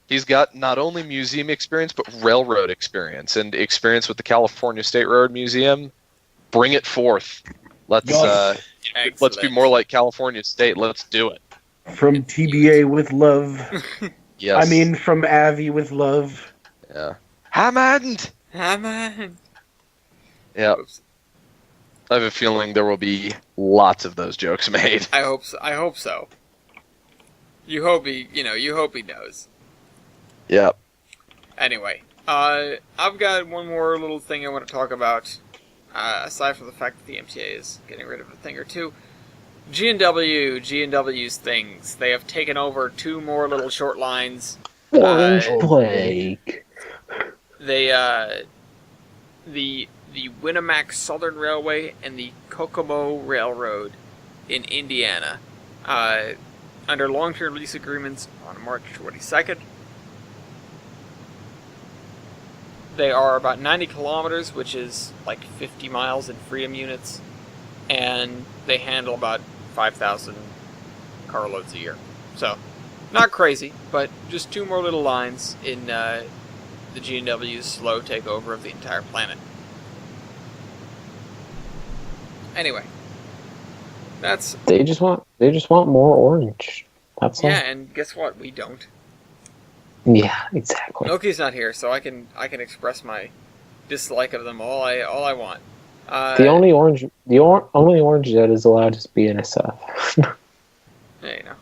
he's got not only museum experience, but railroad experience. And experience with the California State Railroad Museum. Bring it forth. Let's be more like California State. Let's do it. From TBA with love. Yes. I mean, from Avi with love. Yeah. Hammond! Yeah. I have a feeling there will be lots of those jokes made. I hope so. You hope he knows. Yep. Anyway, I've got one more little thing I want to talk about, aside from the fact that the MTA is getting rid of a thing or two. G&W's things. They have taken over 2 more little short lines. Orange plague. The Winnemac Southern Railway and the Kokomo Railroad in Indiana, under long-term lease agreements on March 22nd. They are about 90 kilometers, which is like 50 miles in freedom units, and they handle about 5,000 carloads a year. So, not crazy, but just 2 more little lines in the G&W's slow takeover of the entire planet. Anyway, that's... They just want more orange. That's all. Yeah, and guess what? We don't. Yeah, exactly. Milky's not here, so I can express my dislike of them all I want. The only orange that is allowed is BNSF. Yeah, you know.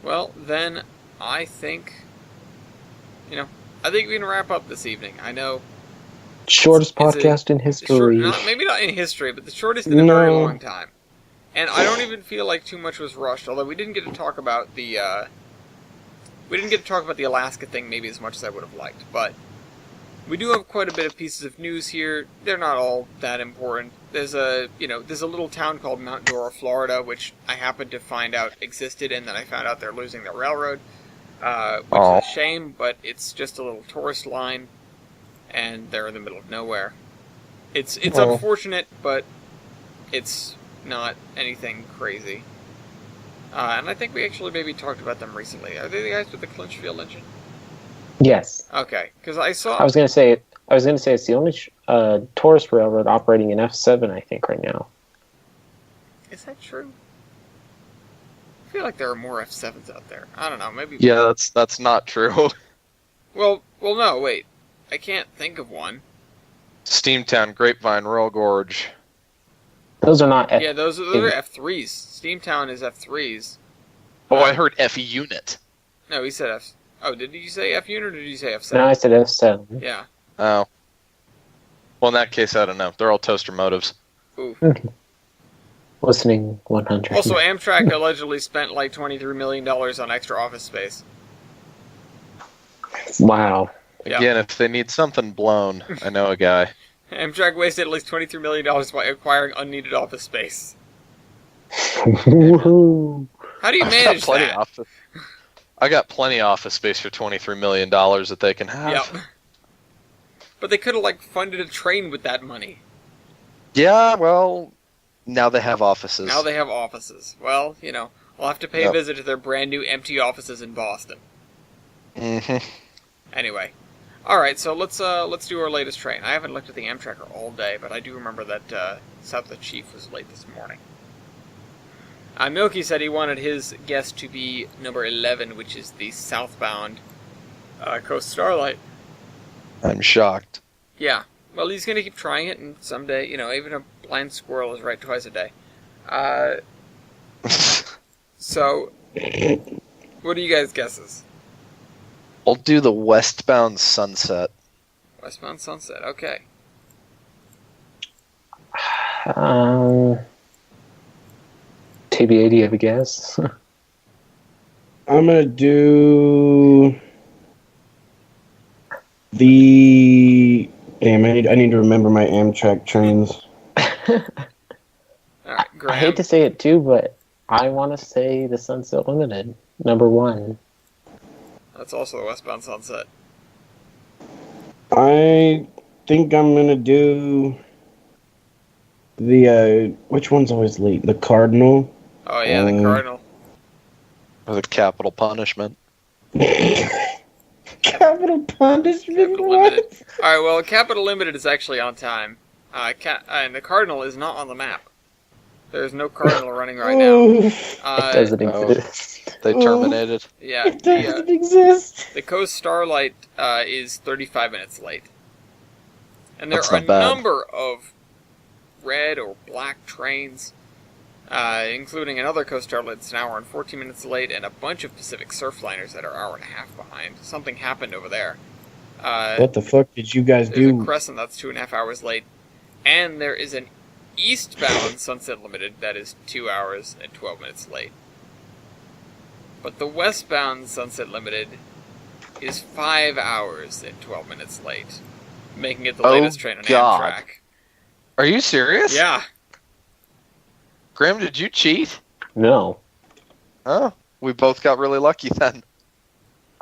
Well, then I think we can wrap up this evening. I know. Shortest podcast in history. Maybe not in history, but the shortest in a very long time. And I don't even feel like too much was rushed. Although we didn't get to talk about the Alaska thing maybe as much as I would have liked. But we do have quite a bit of pieces of news here. They're not all that important. There's a little town called Mount Dora, Florida, which I happened to find out existed, and then I found out they're losing their railroad, which is a shame. But it's just a little tourist line, and they're in the middle of nowhere. It's unfortunate, but it's not anything crazy. And I think we actually maybe talked about them recently. Are they the guys with the Clinchfield engine? Yes. Okay, because I saw... I was going to say it's the only tourist railroad operating in F7, I think, right now. Is that true? I feel like there are more F7s out there. I don't know, maybe... Yeah, that's not true. Well, no, wait. I can't think of one. Steamtown, Grapevine, Royal Gorge. Those are not F... Yeah, those are F3s. Steamtown is F3s. Oh, I heard F unit. No, he said F... Oh, did you say F unit or did you say F7? No, I said F7. Yeah. Oh. Well, in that case, I don't know. They're all toaster motives. Ooh. Listening 100. Also, Amtrak allegedly spent like $23 million on extra office space. Wow. Again, if they need something blown, I know a guy. Amtrak wasted at least $23 million by acquiring unneeded office space. Woohoo! How do you manage that? I got plenty of office space for $23 million that they can have. Yep. But they could have funded a train with that money. Yeah, well, now they have offices. Well, I'll have to pay a visit to their brand new empty offices in Boston. Mm-hmm. Anyway. Alright, so let's do our latest train. I haven't looked at the Amtrak all day, but I do remember that South of the Chief was late this morning. Milky said he wanted his guest to be number 11, which is the southbound Coast Starlight. I'm shocked. Yeah. Well, he's going to keep trying it, and someday, even a blind squirrel is right twice a day. So, what are you guys' guesses? I'll do the westbound Sunset. Westbound Sunset, okay. TBA, do you have a guess? I'm gonna do the. Damn, I need to remember my Amtrak trains. Alright, Graham. I hate to say it too, but I want to say the Sunset Limited, number 1. That's also the westbound Sunset. I think I'm gonna do the which one's always late? The Cardinal. Oh yeah, the Cardinal. Or the Capital Punishment. Capital Punishment. Capital What? Limited. All right, well, Capital Limited is actually on time, and the Cardinal is not on the map. There's no Cardinal running right now. It doesn't exist. They terminated. Yeah, It doesn't exist. the Coast Starlight is 35 minutes late, and there That's are a not bad. number of red or black trains including another coaster that's an hour and 14 minutes late, and a bunch of Pacific Surfliners that are an hour and a half behind. Something happened over there. What the fuck did you guys There's do? a Crescent that's 2.5 hours late, and there is an eastbound Sunset Limited that is 2 hours and 12 minutes late. But the westbound Sunset Limited is 5 hours and 12 minutes late, making it the latest train on Amtrak. Are you serious? Yeah. Graham, did you cheat? No. Oh, we both got really lucky then.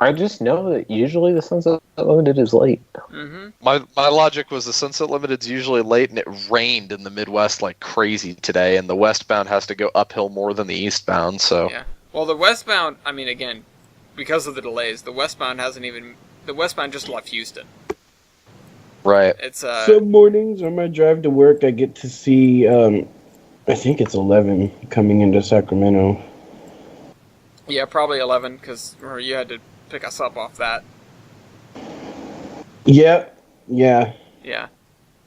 I just know that usually the Sunset Limited is late. Mm-hmm. My logic was the Sunset Limited's usually late, and it rained in the Midwest like crazy today, and the westbound has to go uphill more than the eastbound, so... Yeah. Well, the westbound, I mean, again, because of the delays, the westbound just left Houston. Right. It's, Some mornings on my drive to work, I get to see, I think it's 11 coming into Sacramento. Yeah, probably 11, because you had to pick us up off that. Yep. Yeah. Yeah.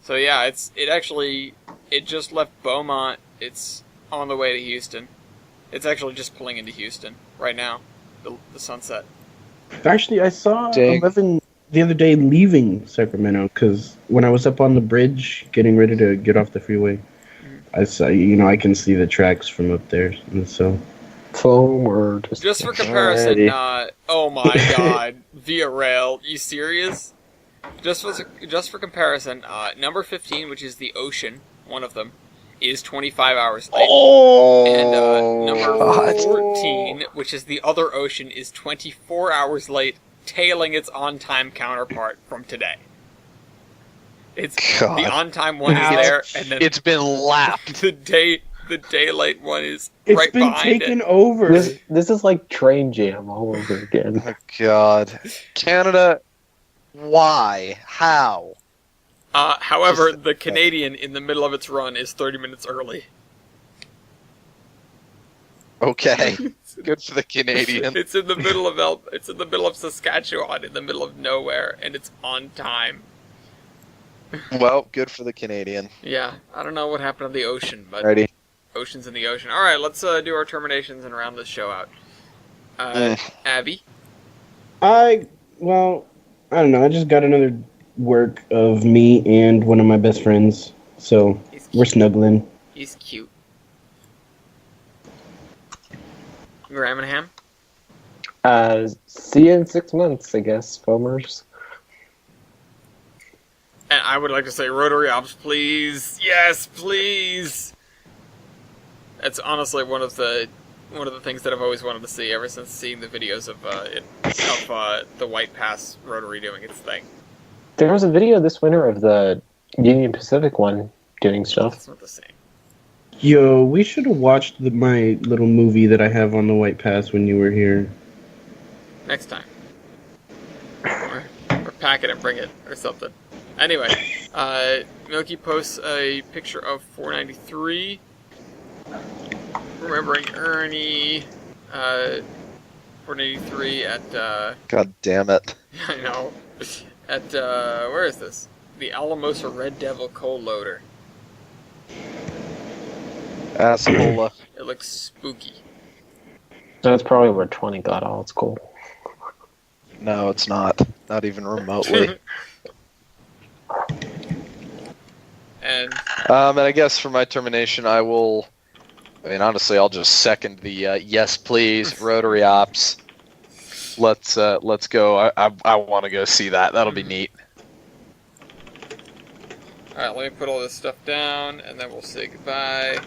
So yeah, it just left Beaumont. It's on the way to Houston. It's actually just pulling into Houston right now, the Sunset. Actually, I saw Dang. 11 the other day leaving Sacramento, because when I was up on the bridge getting ready to get off the freeway, I saw, I can see the tracks from up there, and so... Foam or Just for comparison, Alrighty. oh my god, Via Rail, you serious? Just for comparison, number 15, which is the Ocean, one of them, is 25 hours late. Oh! And number 14, which is the other Ocean, is 24 hours late, tailing its on-time counterpart from today. It's God. the on-time one is there, and then It's been lapped. the day late one is It's right been behind taken it. over. This is like Train Jam all over again. Oh, God. Canada, why? How? However, the Canadian in the middle of its run is 30 minutes early. Okay. Good for the Canadian. It's in the middle of Saskatchewan, in the middle of nowhere, and it's on time. Well, good for the Canadian. Yeah, I don't know what happened to the Ocean, but Ready? Ocean's in the ocean. All right, let's do our terminations and round this show out. Abby? I don't know. I just got another work of me and one of my best friends, so He's we're cute. snuggling. He's cute. Graham and Ham? See you in 6 months, I guess, foamers. And I would like to say Rotary Ops, please. Yes, please. That's honestly one of the things that I've always wanted to see ever since seeing the videos of the White Pass Rotary doing its thing. There was a video this winter of the Union Pacific one doing stuff. It's not the same. Yo, we should have watched my little movie that I have on the White Pass when you were here. Next time. Or pack it and bring it or something. Anyway, Milky posts a picture of 493. Remembering Ernie. 483 at, God damn it. I know. At, where is this? The Alamosa Red Devil Coal Loader. Asshole. It looks spooky. That's probably where 20 got all its coal. No, it's not. Not even remotely. And And I guess for my termination, honestly, I'll just second the yes, please, Rotary Ops. Let's go. I want to go see that. That'll be neat. alright, let me put all this stuff down, and then we'll say goodbye.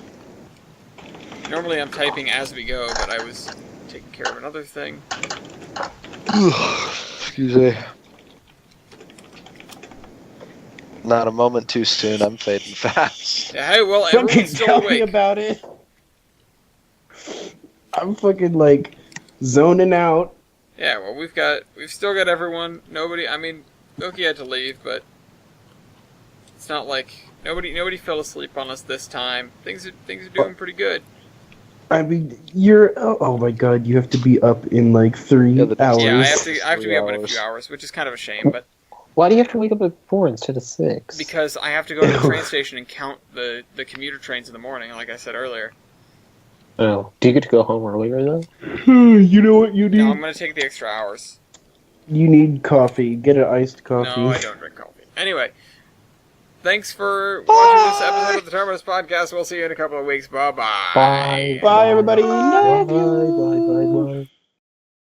Normally I'm typing as we go, but I was taking care of another thing. Excuse me. Not a moment too soon. I'm fading fast. Yeah, hey, well, Fucking everyone's still tell me awake. about it. I'm fucking zoning out. Yeah, well, we've still got everyone. Nobody, I mean, Milky had to leave, but it's not like nobody fell asleep on us this time. Things are doing pretty good. I mean, oh my god, you have to be up in 3 Yeah, hours. Yeah, I have to 3 be up in a hours. few hours, which is kind of a shame, but Why do you have to wake up at 4 instead of 6? because I have to go to the train station and count the commuter trains in the morning, like I said earlier. Oh, do you get to go home earlier though? You know what you No, I'm need? gonna take the extra hours. You need coffee. Get an iced coffee. No, I don't drink coffee. Anyway, thanks for watching this episode of the Terminus Podcast. We'll see you in a couple of weeks. Bye-bye. Bye. Bye, everybody. Bye. Bye. Bye. Bye. Bye.